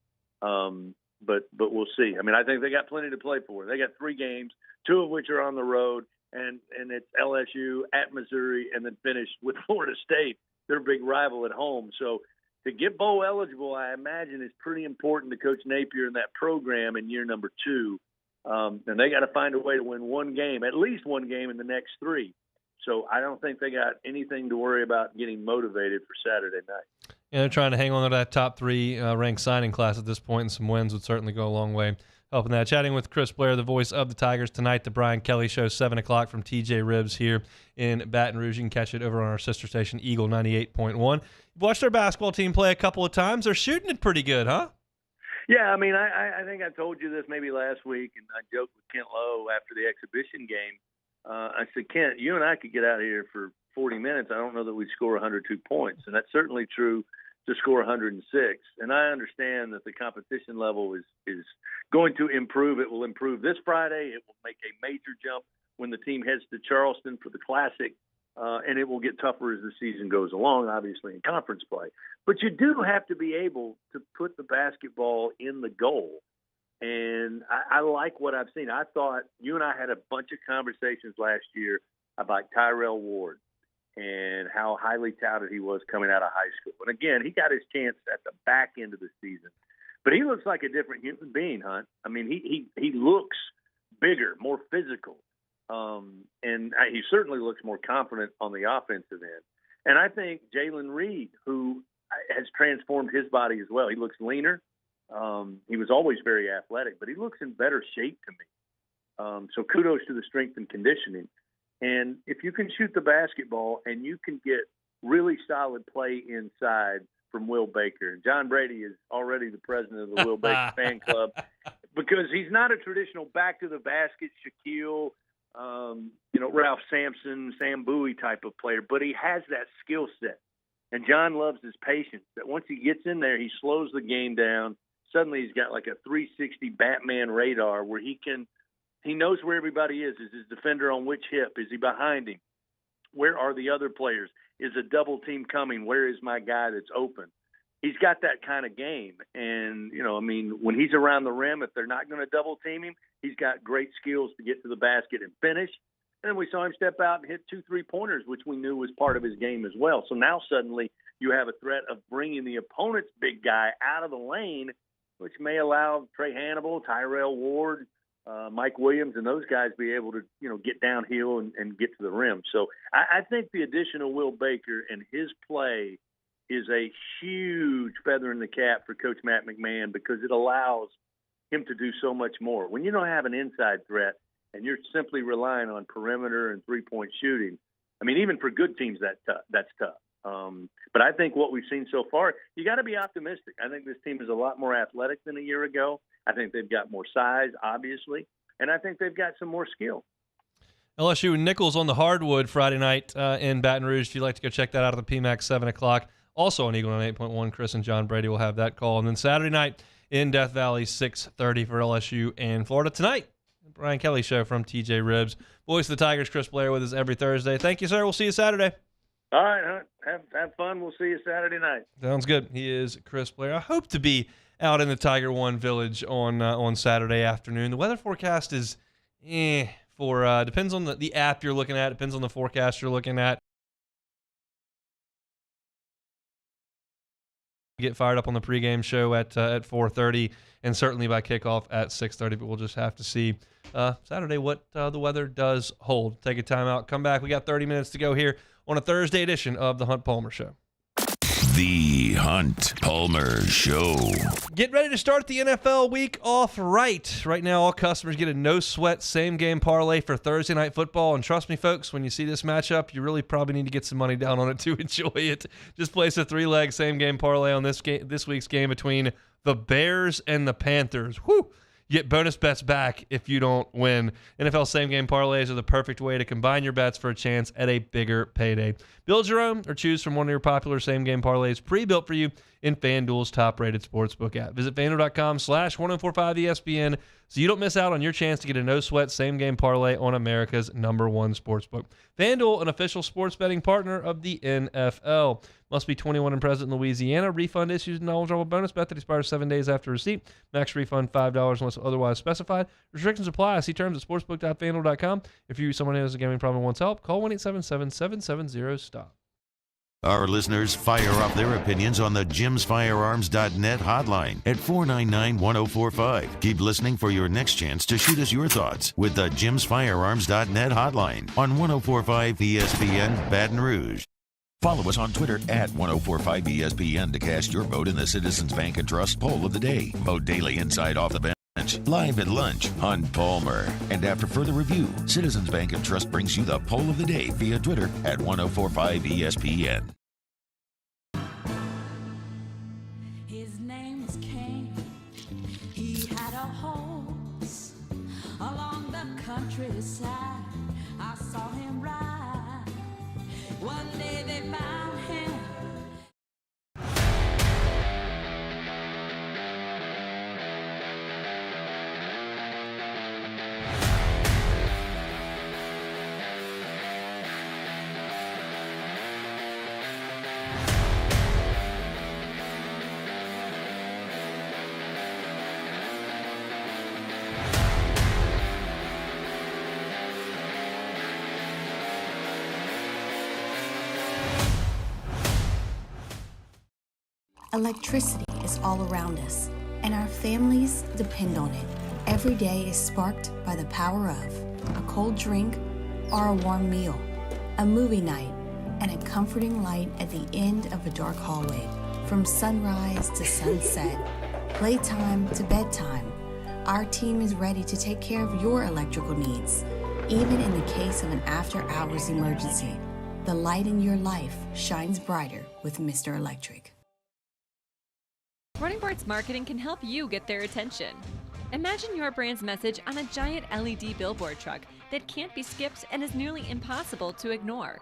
But we'll see. I mean, I think they got plenty to play for. They got 3 games, 2 of which are on the road, and it's LSU at Missouri, and then finish with Florida State, their big rival at home. So to get bowl eligible, I imagine is pretty important to Coach Napier in that program in year number 2. And they got to find a way to win one game, at least one game in the next 3. So I don't think they got anything to worry about getting motivated for Saturday night. Yeah, they're trying to hang on to that top 3 ranked signing class at this point, and some wins would certainly go a long way helping that. Chatting with Chris Blair, the voice of the Tigers, tonight, the Brian Kelly Show, 7 o'clock from TJ Ribs here in Baton Rouge. You can catch it over on our sister station, Eagle 98.1. You've watched our basketball team play a couple of times. They're shooting it pretty good, huh? Yeah, I mean, I think I told you this maybe last week, and I joked with Kent Lowe after the exhibition game. I said, Kent, you and I could get out here for 40 minutes. I don't know that we'd score 102 points. And that's certainly true to score 106. And I understand that the competition level is going to improve. It will improve this Friday. It will make a major jump when the team heads to Charleston for the Classic. And it will get tougher as the season goes along, obviously, in conference play. But you do have to be able to put the basketball in the goal. And I like what I've seen. I thought you and I had a bunch of conversations last year about Tyrell Ward and how highly touted he was coming out of high school. And, again, he got his chance at the back end of the season. But he looks like a different human being, Hunt. I mean, he looks bigger, more physical. And he certainly looks more confident on the offensive end. And I think Jalen Reed, who has transformed his body as well, he looks leaner. He was always very athletic, but he looks in better shape to me. So kudos to the strength and conditioning. And if you can shoot the basketball and you can get really solid play inside from Will Baker, and John Brady is already the president of the Will Baker fan club because he's not a traditional back to the basket Shaquille, Ralph Sampson, Sam Bowie type of player, but he has that skill set. And John loves his patience, that once he gets in there, he slows the game down. Suddenly he's got like a 360 Batman radar where he knows where everybody is. Is his defender on which hip? Is he behind him? Where are the other players? Is a double team coming? Where is my guy that's open? He's got that kind of game. And, when he's around the rim, if they're not going to double team him, he's got great skills to get to the basket and finish. And then we saw him step out and hit 2 3-pointers, which we knew was part of his game as well. So now suddenly you have a threat of bringing the opponent's big guy out of the lane, which may allow Trey Hannibal, Tyrell Ward, Mike Williams, and those guys be able to, get downhill and get to the rim. So I think the addition of Will Baker and his play is a huge feather in the cap for Coach Matt McMahon because it allows him to do so much more. When you don't have an inside threat and you're simply relying on perimeter and three-point shooting, even for good teams, that's tough. But I think what we've seen so far, you got to be optimistic. I think this team is a lot more athletic than a year ago. I think they've got more size, obviously, and I think they've got some more skill. LSU and Nichols on the hardwood Friday night in Baton Rouge. If you'd like to go check that out at the PMAC, 7 o'clock. Also on Eagle 98.1, Chris and John Brady will have that call. And then Saturday night in Death Valley, 6:30 for LSU and Florida. Tonight, Brian Kelly Show from TJ Ribs. Voice of the Tigers, Chris Blair, with us every Thursday. Thank you, sir. We'll see you Saturday. All right, Hunt. Have fun. We'll see you Saturday night. Sounds good. He is Chris Blair. I hope to be out in the Tiger One Village on Saturday afternoon. The weather forecast is depends on the app you're looking at. Depends on the forecast you're looking at. Get fired up on the pregame show at 4:30 and certainly by kickoff at 6:30. But we'll just have to see Saturday what the weather does hold. Take a time out. Come back. We got 30 minutes to go here on a Thursday edition of the Hunt Palmer Show. The Hunt Palmer Show. Get ready to start the NFL week off right. Right now, all customers get a no-sweat same-game parlay for Thursday Night Football. And trust me, folks, when you see this matchup, you really probably need to get some money down on it to enjoy it. Just place a 3-leg same-game parlay on this week's game between the Bears and the Panthers. Whew! You get bonus bets back if you don't win. NFL same-game parlays are the perfect way to combine your bets for a chance at a bigger payday. Build your own or choose from one of your popular same-game parlays pre-built for you in FanDuel's top-rated sportsbook app. Visit FanDuel.com/1045ESPN so you don't miss out on your chance to get a no-sweat same-game parlay on America's #1 sportsbook. FanDuel, an official sports betting partner of the NFL. Must be 21 and present in Louisiana. Refund issued and eligible bonus bet that expires 7 days after receipt. Max refund $5 unless otherwise specified. Restrictions apply. See terms at sportsbook.fanduel.com. If you or someone who has a gambling problem and wants help, call 1-877-770-STOP. Our listeners fire up their opinions on the jimsfirearms.net hotline at 499-1045. Keep listening for your next chance to shoot us your thoughts with the jimsfirearms.net hotline on 1045 ESPN Baton Rouge. Follow us on Twitter at 1045ESPN to cast your vote in the Citizens Bank and Trust Poll of the Day. Vote daily inside Off the Bench, live at lunch, Hunt Palmer. And after further review, Citizens Bank and Trust brings you the Poll of the Day via Twitter at 1045ESPN. His name was Cain. He had a horse along the countryside. I saw him ride. One day they found him. Electricity is all around us, and our families depend on it. Every day is sparked by the power of a cold drink or a warm meal, a movie night, and a comforting light at the end of a dark hallway. From sunrise to sunset, playtime to bedtime, our team is ready to take care of your electrical needs, even in the case of an after-hours emergency. The light in your life shines brighter with Mr. Electric. Running Boards Marketing can help you get their attention. Imagine your brand's message on a giant LED billboard truck that can't be skipped and is nearly impossible to ignore.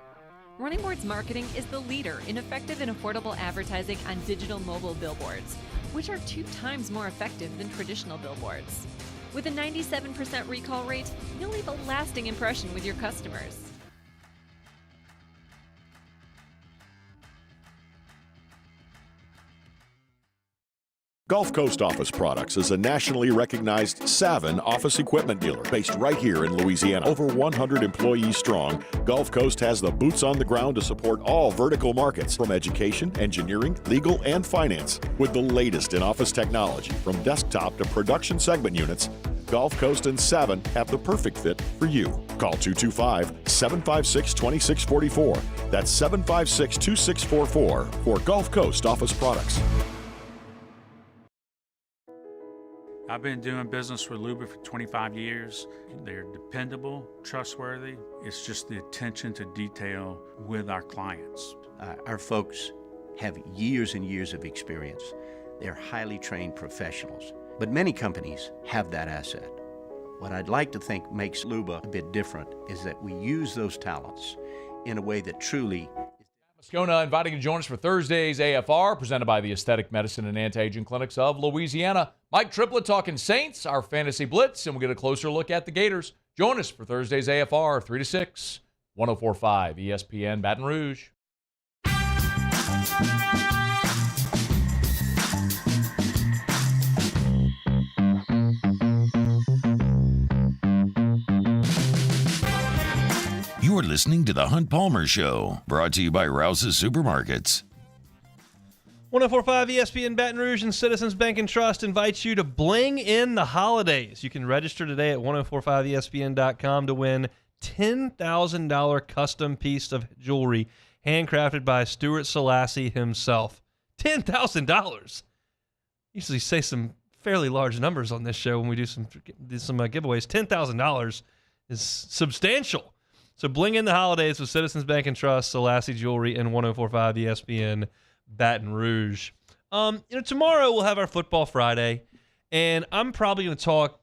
Running Boards Marketing is the leader in effective and affordable advertising on digital mobile billboards, which are 2 times more effective than traditional billboards. With a 97% recall rate, you'll leave a lasting impression with your customers. Gulf Coast Office Products is a nationally recognized Savin office equipment dealer based right here in Louisiana. Over 100 employees strong, Gulf Coast has the boots on the ground to support all vertical markets from education, engineering, legal, and finance. With the latest in office technology, from desktop to production segment units, Gulf Coast and Savin have the perfect fit for you. Call 225-756-2644. That's 756-2644 for Gulf Coast Office Products. I've been doing business with Luba for 25 years. They're dependable, trustworthy. It's just the attention to detail with our clients. Our folks have years and years of experience. They're highly trained professionals, but many companies have that asset. What I'd like to think makes Luba a bit different is that we use those talents in a way that truly... Moscona inviting you to join us for Thursday's AFR, presented by the Aesthetic Medicine and Anti-Aging Clinics of Louisiana. Mike Triplett talking Saints, our Fantasy Blitz, and we'll get a closer look at the Gators. Join us for Thursday's AFR, 3 to 6, 104.5 ESPN Baton Rouge. You're listening to The Hunt Palmer Show, brought to you by Rouse's Supermarkets. 104.5 ESPN Baton Rouge and Citizens Bank and Trust invites you to bling in the holidays. You can register today at 1045ESPN.com to win $10,000 custom piece of jewelry handcrafted by Stuart Selassie himself. $10,000! Usually say some fairly large numbers on this show when we do some giveaways. $10,000 is substantial. So bling in the holidays with Citizens Bank and Trust, Selassie Jewelry, and 104.5 ESPN Baton Rouge. Tomorrow we'll have our Football Friday, and I'm probably going to talk.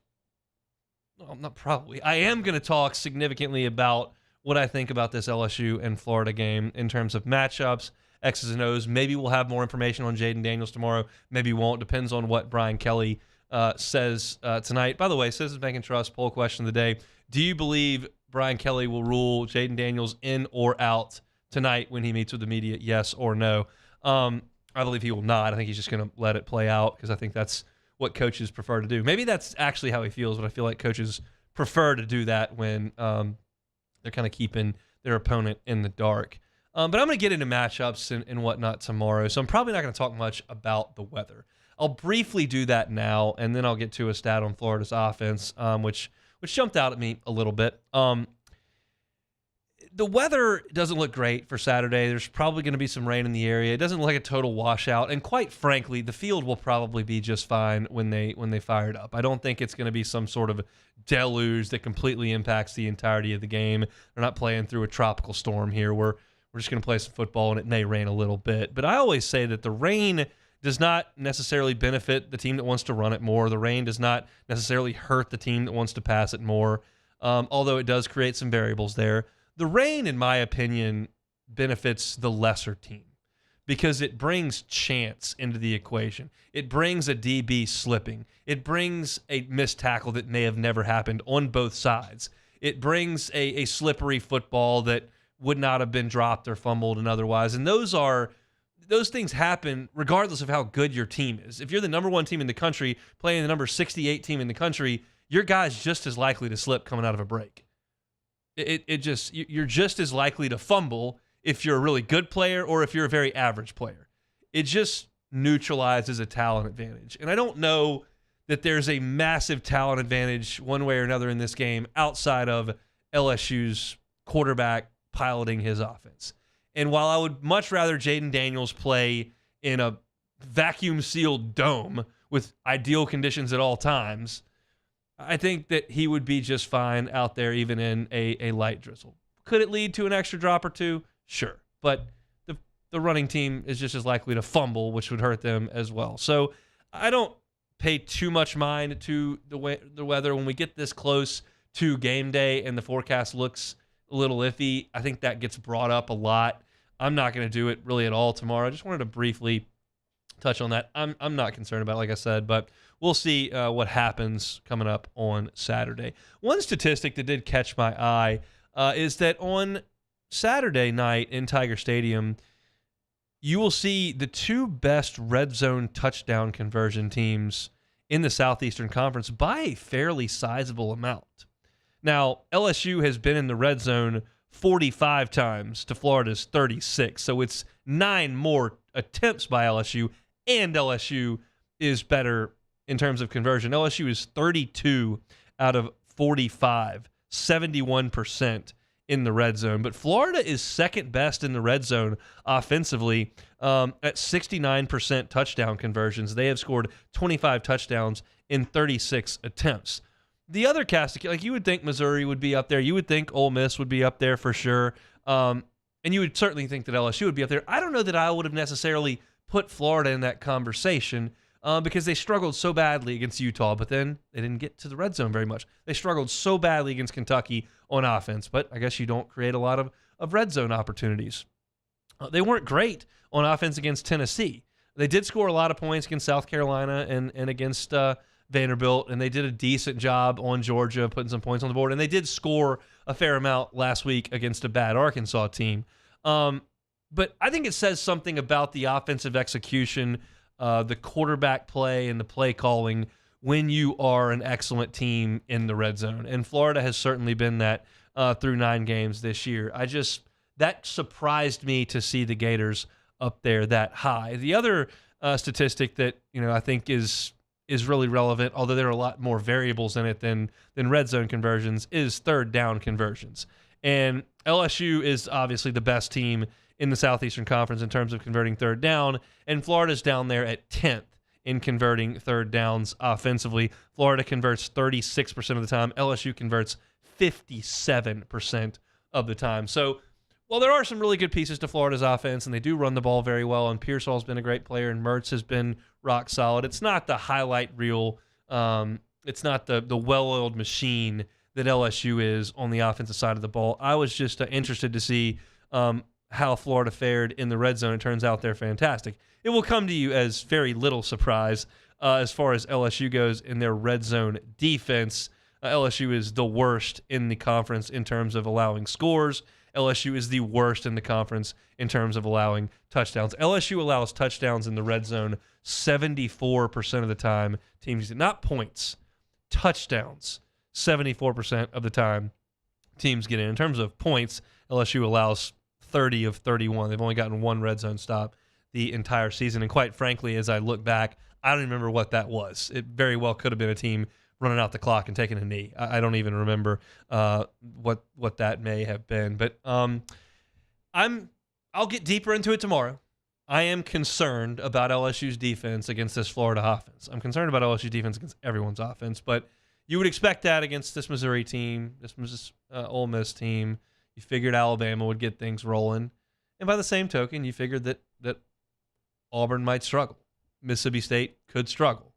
Well, not probably. I am going to talk significantly about what I think about this LSU and Florida game in terms of matchups, X's and O's. Maybe we'll have more information on Jaden Daniels tomorrow. Maybe we won't. Depends on what Brian Kelly says tonight. By the way, Citizens Bank and Trust poll question of the day. Do you believe Brian Kelly will rule Jaden Daniels in or out tonight when he meets with the media? Yes or no? I believe he will not. I think he's just going to let it play out because I think that's what coaches prefer to do. Maybe that's actually how he feels, but I feel like coaches prefer to do that when they're kind of keeping their opponent in the dark. But I'm going to get into matchups and whatnot tomorrow, so I'm probably not going to talk much about the weather. I'll briefly do that now, and then I'll get to a stat on Florida's offense, which jumped out at me a little bit. The weather doesn't look great for Saturday. There's probably going to be some rain in the area. It doesn't look like a total washout, and quite frankly, the field will probably be just fine when they fire it up. I don't think it's going to be some sort of deluge that completely impacts the entirety of the game. They're not playing through a tropical storm here. We're just going to play some football, and it may rain a little bit. But I always say that the rain does not necessarily benefit the team that wants to run it more. The rain does not necessarily hurt the team that wants to pass it more, although it does create some variables there. The rain, in my opinion, benefits the lesser team because it brings chance into the equation. It brings a DB slipping. It brings a missed tackle that may have never happened on both sides. It brings a slippery football that would not have been dropped or fumbled and otherwise. And those things happen regardless of how good your team is. If you're the number one team in the country playing the number 68 team in the country, your guy's just as likely to slip coming out of a break. You're just as likely to fumble if you're a really good player or if you're a very average player. It just neutralizes a talent advantage. And I don't know that there's a massive talent advantage one way or another in this game outside of LSU's quarterback piloting his offense. And while I would much rather Jaden Daniels play in a vacuum-sealed dome with ideal conditions at all times, I think that he would be just fine out there even in a light drizzle. Could it lead to an extra drop or two? Sure. But the running team is just as likely to fumble, which would hurt them as well. So I don't pay too much mind to the weather. When we get this close to game day and the forecast looks a little iffy, I think that gets brought up a lot. I'm not going to do it really at all tomorrow. I just wanted to briefly touch on that. I'm not concerned about it, like I said, but we'll see what happens coming up on Saturday. One statistic that did catch my eye is that on Saturday night in Tiger Stadium, you will see the two best red zone touchdown conversion teams in the Southeastern Conference by a fairly sizable amount. Now, LSU has been in the red zone 45 times to Florida's 36, so it's 9 more attempts by LSU, and LSU is better in terms of conversion. LSU is 32 out of 45, 71% in the red zone. But Florida is second best in the red zone offensively at 69% touchdown conversions. They have scored 25 touchdowns in 36 attempts. The other cast, like you would think Missouri would be up there. You would think Ole Miss would be up there for sure. And you would certainly think that LSU would be up there. I don't know that I would have necessarily put Florida in that conversation because they struggled so badly against Utah, but then they didn't get to the red zone very much. They struggled so badly against Kentucky on offense, but I guess you don't create a lot of red zone opportunities. They weren't great on offense against Tennessee. They did score a lot of points against South Carolina and against Vanderbilt, and they did a decent job on Georgia, putting some points on the board, and they did score a fair amount last week against a bad Arkansas team. But I think it says something about the offensive execution, the quarterback play, and the play calling when you are an excellent team in the red zone. And Florida has certainly been that through 9 games this year. That surprised me to see the Gators up there that high. The other statistic that I think is really relevant, although there are a lot more variables in it than red zone conversions, is third down conversions. And LSU is obviously the best team in the Southeastern Conference in terms of converting third down, and Florida's down there at 10th in converting third downs offensively. Florida converts 36% of the time. LSU converts 57% of the time. So while there are some really good pieces to Florida's offense, and they do run the ball very well, and Pearsall's been a great player, and Mertz has been rock solid, it's not the highlight reel. It's not the well-oiled machine that LSU is on the offensive side of the ball. I was just interested to see how Florida fared in the red zone. It turns out they're fantastic. It will come to you as very little surprise as far as LSU goes in their red zone defense. LSU is the worst in the conference in terms of allowing scores. LSU is the worst in the conference in terms of allowing touchdowns. LSU allows touchdowns in the red zone 74% of the time. Teams, not points, touchdowns 74% of the time teams get in. In terms of points, LSU allows 30 of 31. They've only gotten one red zone stop the entire season. And quite frankly, as I look back, I don't even remember what that was. It very well could have been a team running out the clock and taking a knee. I don't even remember what that may have been. But I'll get deeper into it tomorrow. I am concerned about LSU's defense against this Florida offense. I'm concerned about LSU's defense against everyone's offense, but you would expect that against this Missouri team, this Ole Miss team. You figured Alabama would get things rolling. And by the same token, you figured that Auburn might struggle. Mississippi State could struggle.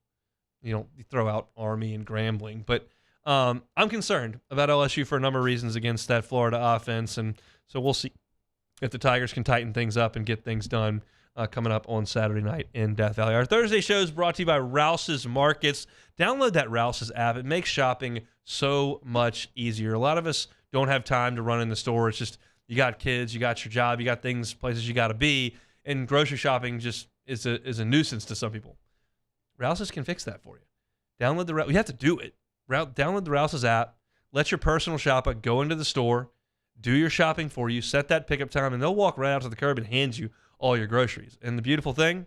You throw out Army and Grambling. But I'm concerned about LSU for a number of reasons against that Florida offense. And so we'll see if the Tigers can tighten things up and get things done coming up on Saturday night in Death Valley. Our Thursday show is brought to you by Rouse's Markets. Download that Rouse's app. It makes shopping so much easier. A lot of us don't have time to run in the store. It's just you got kids, you got your job, you got places you got to be, and grocery shopping just is a nuisance to some people. Rouse's can fix that for you. You have to do it. Download the Rouse's app. Let your personal shopper go into the store, do your shopping for you, set that pickup time, and they'll walk right out to the curb and hand you all your groceries. And the beautiful thing,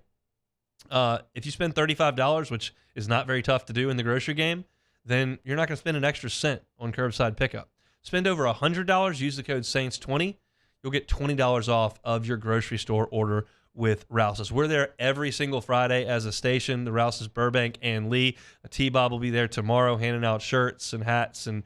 if you spend $35, which is not very tough to do in the grocery game, then you're not going to spend an extra cent on curbside pickup. Spend over $100, use the code SAINTS20. You'll get $20 off of your grocery store order with Rouse's. We're there every single Friday as a station, the Rouse's Burbank and Lee. T-Bob will be there tomorrow handing out shirts and hats and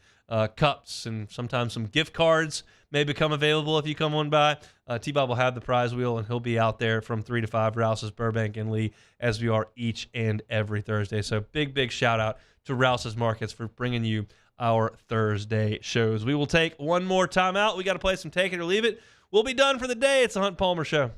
cups, and sometimes some gift cards may become available if you come on by. T-Bob will have the prize wheel, and he'll be out there from 3 to 5, Rouse's Burbank and Lee, as we are each and every Thursday. So big shout out to Rouse's Markets for bringing you our Thursday shows. We will take one more time out. We got to play some Take It or Leave It. We'll be done for the day. It's the Hunt Palmer Show.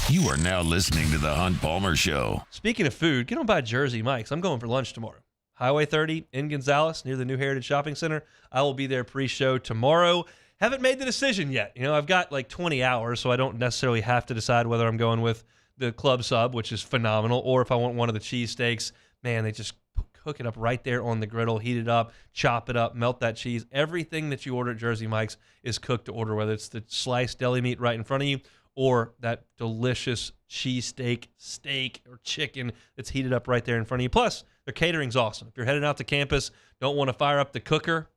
You are now listening to the Hunt Palmer Show. Speaking of food, get on by Jersey Mike's. I'm going for lunch tomorrow. Highway 30 in Gonzales near the New Heritage Shopping Center. I will be there pre-show tomorrow. Haven't made the decision yet. I've got like 20 hours, so I don't necessarily have to decide whether I'm going with the club sub, which is phenomenal, or if I want one of the cheesesteaks. Man, they just cook it up right there on the griddle, heat it up, chop it up, melt that cheese. Everything that you order at Jersey Mike's is cooked to order, whether it's the sliced deli meat right in front of you or that delicious cheesesteak, steak, or chicken that's heated up right there in front of you. Plus, their catering's awesome. If you're heading out to campus, don't want to fire up the cooker,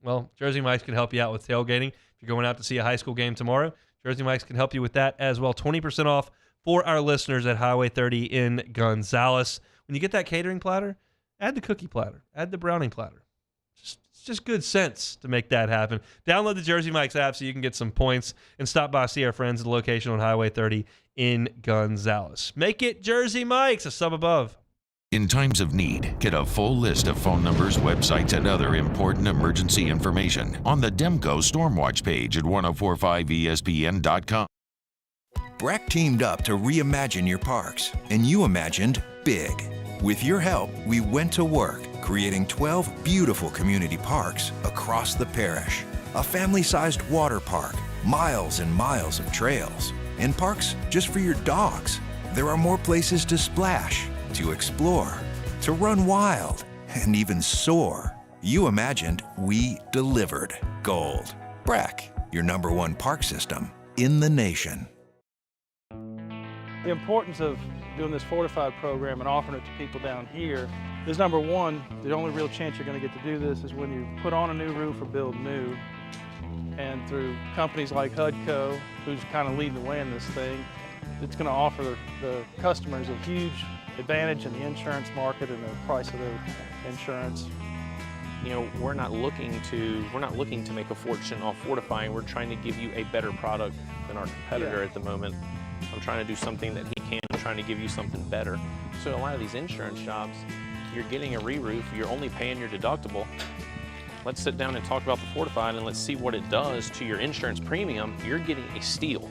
well, Jersey Mike's can help you out with tailgating. If you're going out to see a high school game tomorrow, Jersey Mike's can help you with that as well. 20% off for our listeners at Highway 30 in Gonzales. When you get that catering platter, add the cookie platter, add the brownie platter. It's just good sense to make that happen. Download the Jersey Mike's app so you can get some points and stop by see our friends at the location on Highway 30 in Gonzales. Make it Jersey Mike's, a sub above. In times of need, get a full list of phone numbers, websites, and other important emergency information on the Demco Stormwatch page at 1045ESPN.com. Breck teamed up to reimagine your parks, and you imagined big. With your help, we went to work, creating 12 beautiful community parks across the parish. A family-sized water park, miles and miles of trails, and parks just for your dogs. There are more places to splash, to explore, to run wild, and even soar. You imagined, we delivered. Gold. Breck, your #1 park system in the nation. The importance of doing this fortified program and offering it to people down here is #1, the only real chance you're going to get to do this is when you put on a new roof or build new. And through companies like HUDCO, who's kind of leading the way in this thing, it's going to offer the customers a huge advantage in the insurance market and the price of their insurance. We're not looking to make a fortune off fortifying. We're trying to give you a better product than our competitor at the moment. I'm trying to do something that he can. I'm trying to give you something better. So a lot of these insurance shops, you're getting a re-roof, you're only paying your deductible. Let's sit down and talk about the fortified and let's see what it does to your insurance premium. You're getting a steal.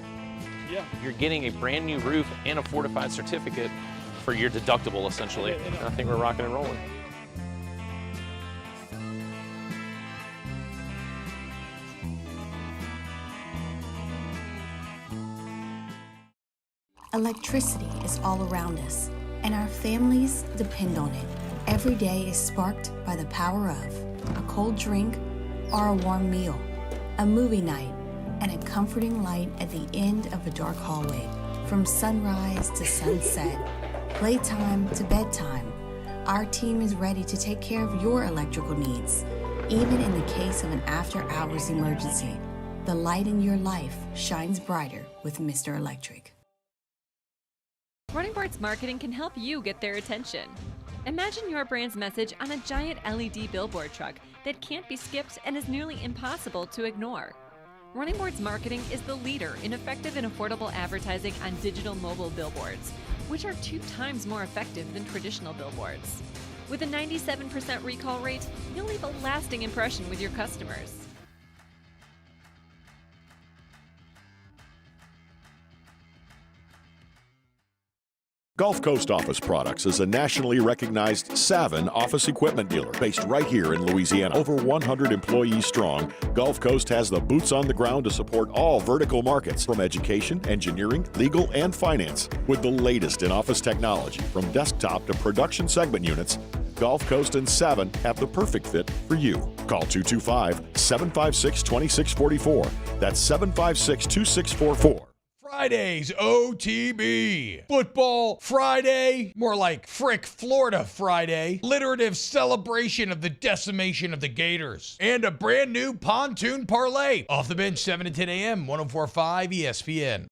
Yeah. You're getting a brand new roof and a fortified certificate for your deductible, essentially. And I think we're rocking and rolling. Electricity is all around us, and our families depend on it. Every day is sparked by the power of a cold drink or a warm meal, a movie night, and a comforting light at the end of a dark hallway. From sunrise to sunset, playtime to bedtime, our team is ready to take care of your electrical needs. Even in the case of an after-hours emergency, the light in your life shines brighter with Mr. Electric. Running Boards Marketing can help you get their attention. Imagine your brand's message on a giant LED billboard truck that can't be skipped and is nearly impossible to ignore. Running Boards Marketing is the leader in effective and affordable advertising on digital mobile billboards, which are 2 times more effective than traditional billboards. With a 97% recall rate, you'll leave a lasting impression with your customers. Gulf Coast Office Products is a nationally recognized Savin office equipment dealer based right here in Louisiana. Over 100 employees strong, Gulf Coast has the boots on the ground to support all vertical markets, from education, engineering, legal, and finance. With the latest in office technology, from desktop to production segment units, Gulf Coast and Savin have the perfect fit for you. Call 225-756-2644. That's 756-2644. Fridays, OTB. Football Friday, more like Frick Florida Friday. Alliterative celebration of the decimation of the Gators. And a brand new pontoon parlay. Off the bench, 7 to 10 a.m., 104.5 ESPN.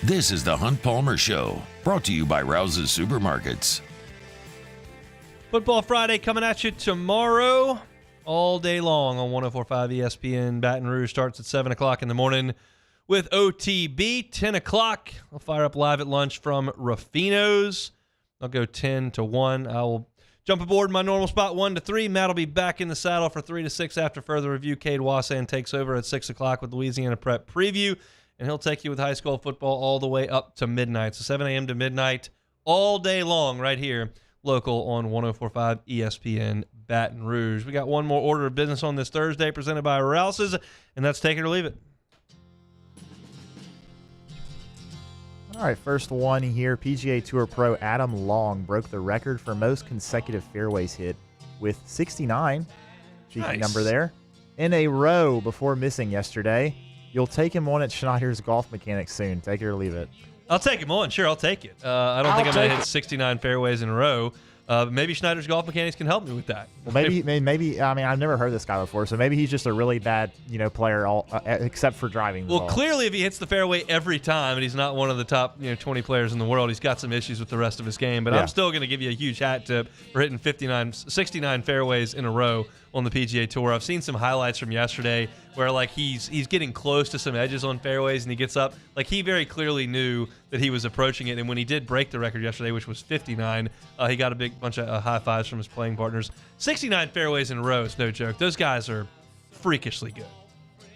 This is the Hunt Palmer Show, brought to you by Rouse's Supermarkets. Football Friday coming at you tomorrow all day long on 104.5 ESPN. Baton Rouge starts at 7 o'clock in the morning with OTB. 10 o'clock, I'll fire up live at lunch from Ruffino's. I'll go 10 to 1. I will jump aboard my normal spot 1 to 3. Matt will be back in the saddle for 3 to 6 after further review. Cade Wassan takes over at 6 o'clock with Louisiana Prep Preview. And he'll take you with high school football all the way up to midnight. So 7 a.m. to midnight all day long right here, local on 104.5 ESPN Baton Rouge. We got one more order of business on this Thursday presented by Rouse's, and that's take it or leave it. All right, first one here. PGA Tour pro Adam Long broke the record for most consecutive fairways hit with 69, cheeky number there, in a row before missing yesterday. You'll take him on at Schneider's Golf Mechanics soon. Take it or leave it. I'll take him on. Sure, I'll take it. I don't think I'm going to hit 69 fairways in a row. Maybe Schneider's Golf Mechanics can help me with that. Well, maybe. I mean, I've never heard this guy before, so maybe he's just a really bad, player, except for driving. Well, clearly, if he hits the fairway every time and he's not one of the top, 20 players in the world, he's got some issues with the rest of his game. But I'm still going to give you a huge hat tip for hitting 69 fairways in a row on the PGA Tour. I've seen some highlights from yesterday where he's getting close to some edges on fairways and he gets up. He very clearly knew that he was approaching it, and when he did break the record yesterday, which was 59, he got a big bunch of high fives from his playing partners. 69 fairways in a row is no joke. Those guys are freakishly good.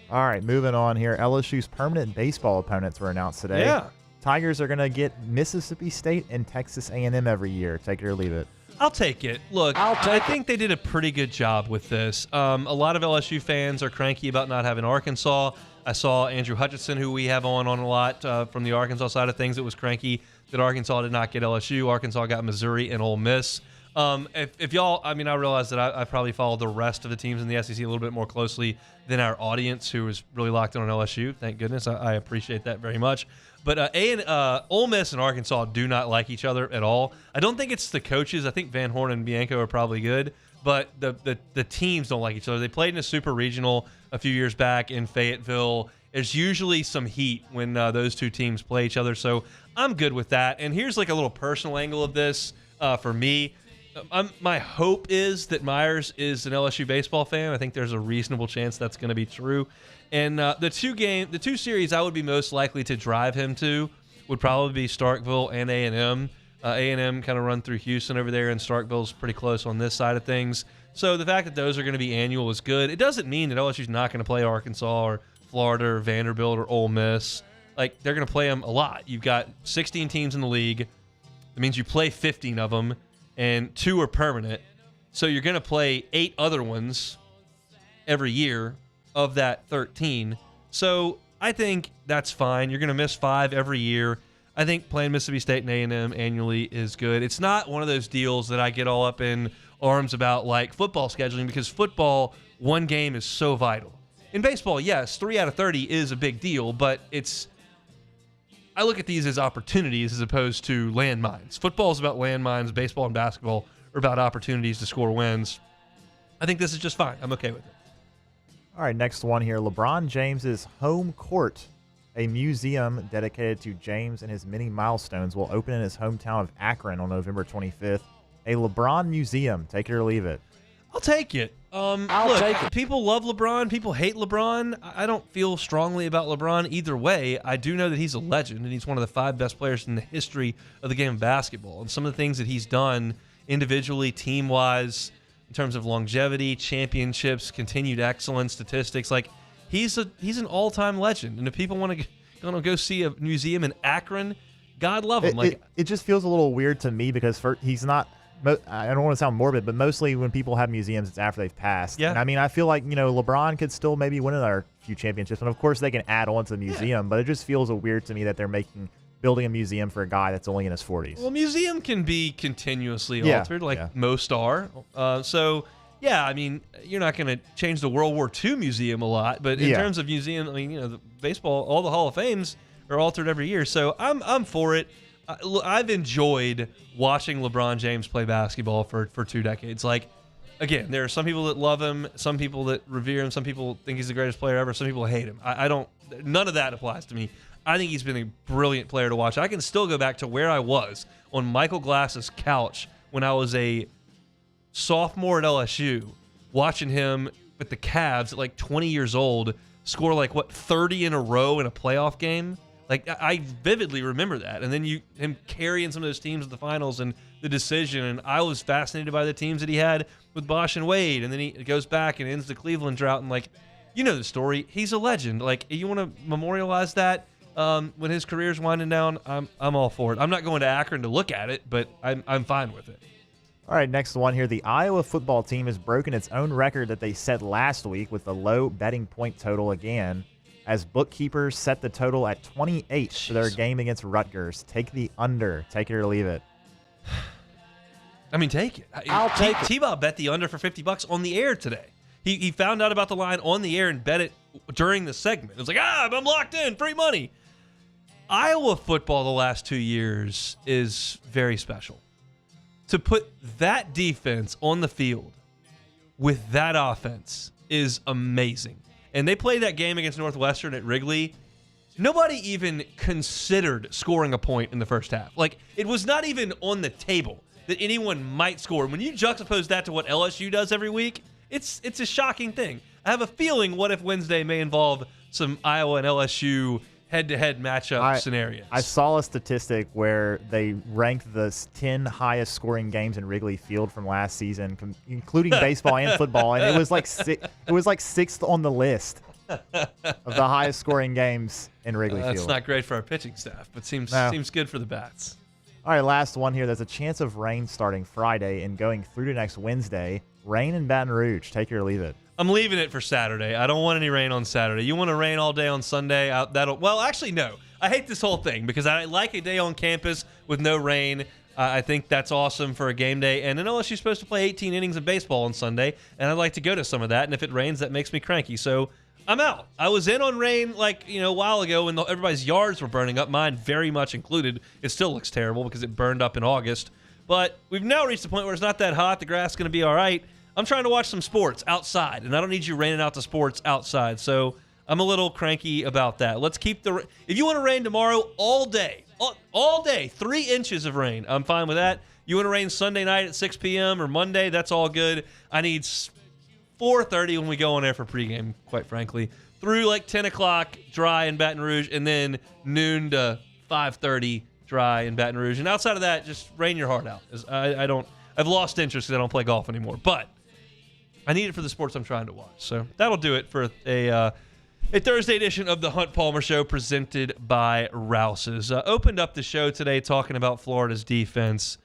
All right, moving on here. LSU's permanent baseball opponents were announced today. Yeah. Tigers are going to get Mississippi State and Texas A&M every year. Take it or leave it. I'll take it. Look, I think they did a pretty good job with this. A lot of LSU fans are cranky about not having Arkansas. I saw Andrew Hutchinson, who we have on a lot from the Arkansas side of things, that was cranky that Arkansas did not get LSU. Arkansas got Missouri and Ole Miss. If y'all, I realize that I probably follow the rest of the teams in the SEC a little bit more closely than our audience, who is really locked in on LSU. Thank goodness. I appreciate that very much. But Ole Miss and Arkansas do not like each other at all. I don't think it's the coaches. I think Van Horn and Bianco are probably good, but the teams don't like each other. They played in a super regional a few years back in Fayetteville. There's usually some heat when those two teams play each other, so I'm good with that. And here's a little personal angle of this for me. My hope is that Myers is an LSU baseball fan. I think there's a reasonable chance that's going to be true. And the two series I would be most likely to drive him to would probably be Starkville and A&M. A&M kind of run through Houston over there, and Starkville's pretty close on this side of things. So the fact that those are going to be annual is good. It doesn't mean that LSU's not going to play Arkansas or Florida or Vanderbilt or Ole Miss. Like, they're going to play them a lot. You've got 16 teams in the league. That means you play 15 of them, and 2 are permanent. So you're going to play 8 other ones every year of that 13. So I think that's fine. You're going to miss 5 every year. I think playing Mississippi State and A&M annually is good. It's not one of those deals that I get all up in arms about like football scheduling, because football, one game is so vital. In baseball, yes, 3 out of 30 is a big deal, but I look at these as opportunities as opposed to landmines. Football is about landmines. Baseball and basketball are about opportunities to score wins. I think this is just fine. I'm okay with it. All right, next one here. LeBron James's home court, a museum dedicated to James and his many milestones, will open in his hometown of Akron on November 25th. A LeBron museum. Take it or leave it. I'll take it. I'll take it. People love LeBron. People hate LeBron. I don't feel strongly about LeBron either way. I do know that he's a legend, and he's one of the 5 best players in the history of the game of basketball. And some of the things that he's done individually, team-wise, in terms of longevity, championships, continued excellence, statistics, like he's an all-time legend. And if people want to go see a museum in Akron, God love him. It just feels a little weird to me because he's not. I don't want to sound morbid, but mostly when people have museums, it's after they've passed. Yeah. And I mean, I feel like, LeBron could still maybe win another few championships. And of course, they can add on to the museum, but it just feels weird to me that they're building a museum for a guy that's only in his 40s. Well, museum can be continuously altered, most are. Yeah, I mean, you're not going to change the World War II museum a lot, but in terms of museum, I mean, the baseball, all the Hall of Fames are altered every year. So I'm for it. I've enjoyed watching LeBron James play basketball for 2 decades. Like, again, there are some people that love him, some people that revere him, some people think he's the greatest player ever, some people hate him. None of that applies to me. I think he's been a brilliant player to watch. I can still go back to where I was on Michael Glass's couch when I was a sophomore at LSU, watching him with the Cavs at like 20 years old score 30 in a row in a playoff game. Like, I vividly remember that. And then him carrying some of those teams to the finals and the decision. And I was fascinated by the teams that he had with Bosch and Wade. And then he goes back and ends the Cleveland drought. And, the story. He's a legend. Like, you want to memorialize that when his career's winding down, I'm all for it. I'm not going to Akron to look at it, but I'm fine with it. All right, next one here. The Iowa football team has broken its own record that they set last week with the low betting point total again, as bookkeepers set the total at 28 for their game against Rutgers. Take the under. Take it or leave it. I mean, take it. I'll take it. T-Bob bet the under for $50 on the air today. He found out about the line on the air and bet it during the segment. It was like, I'm locked in, free money. Iowa football the last 2 years is very special. To put that defense on the field with that offense is amazing. And they played that game against Northwestern at Wrigley. Nobody even considered scoring a point in the first half. Like, it was not even on the table that anyone might score. When you juxtapose that to what LSU does every week, it's a shocking thing. I have a feeling What If Wednesday may involve some Iowa and LSU head-to-head matchup scenarios. I saw a statistic where they ranked the 10 highest scoring games in Wrigley Field from last season, including baseball and football, and it was like 6th on the list of the highest scoring games in Wrigley Field. That's not great for our pitching staff, but seems good for the bats. All right, last one here. There's a chance of rain starting Friday and going through to next Wednesday. Rain in Baton Rouge. Take it or leave it. I'm leaving it for Saturday. I don't want any rain on Saturday. You want to rain all day on Sunday? Actually, no. I hate this whole thing because I like a day on campus with no rain. I think that's awesome for a game day. And then LSU's supposed to play 18 innings of baseball on Sunday, and I'd like to go to some of that. And if it rains, that makes me cranky. So I'm out. I was in on rain a while ago when everybody's yards were burning up, mine very much included. It still looks terrible because it burned up in August. But we've now reached the point where it's not that hot. The grass is going to be all right. I'm trying to watch some sports outside, and I don't need you raining out the sports outside. So I'm a little cranky about that. Let's keep if you want to rain tomorrow all day, 3 inches of rain, I'm fine with that. You want to rain Sunday night at 6 p.m. or Monday, that's all good. I need 4:30 when we go on air for pregame, quite frankly, through 10 o'clock dry in Baton Rouge, and then noon to 5:30 dry in Baton Rouge. And outside of that, just rain your heart out. I've lost interest because I don't play golf anymore. But I need it for the sports I'm trying to watch. So that'll do it for a Thursday edition of the Hunt Palmer Show presented by Rouse's. Opened up the show today talking about Florida's defense.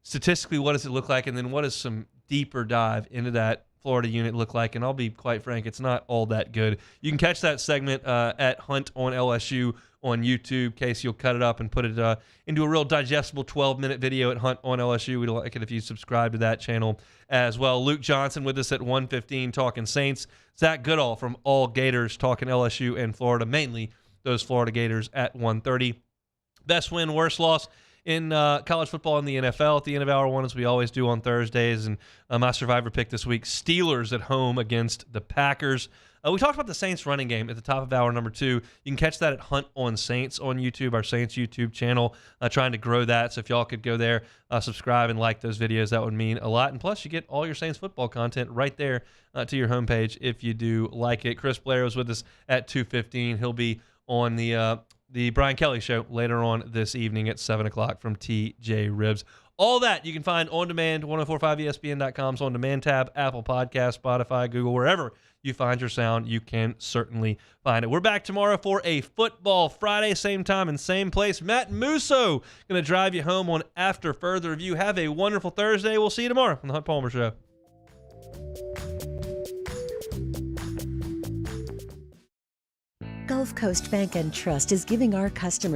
Statistically, what does it look like? And then what does some deeper dive into that Florida unit look like? And I'll be quite frank, it's not all that good. You can catch that segment at Hunt on LSU on YouTube. Casey will cut it up and put it into a real digestible 12-minute video at Hunt on LSU. We'd like it if you subscribe to that channel as well. Luke Johnson with us at 1:15 talking Saints. Zach Goodall from All Gators talking LSU and Florida, mainly those Florida Gators at 1:30. Best win, worst loss in college football in the NFL at the end of hour one, as we always do on Thursdays. And my survivor pick this week, Steelers at home against the Packers. We talked about the Saints running game at the top of hour number 2. You can catch that at Hunt on Saints on YouTube, our Saints YouTube channel, trying to grow that. So if y'all could go there, subscribe and like those videos, that would mean a lot. And plus, you get all your Saints football content right there to your homepage if you do like it. Chris Blair was with us at 2:15. He'll be on the Brian Kelly Show later on this evening at 7 o'clock from TJ Ribs. All that you can find on demand, 1045ESPN.com's on demand tab, Apple Podcasts, Spotify, Google, wherever you find your sound, you can certainly find it. We're back tomorrow for a Football Friday, same time and same place. Matt Musso going to drive you home on After Further Review. Have a wonderful Thursday. We'll see you tomorrow on the Hunt Palmer Show. Gulf Coast Bank and Trust is giving our customers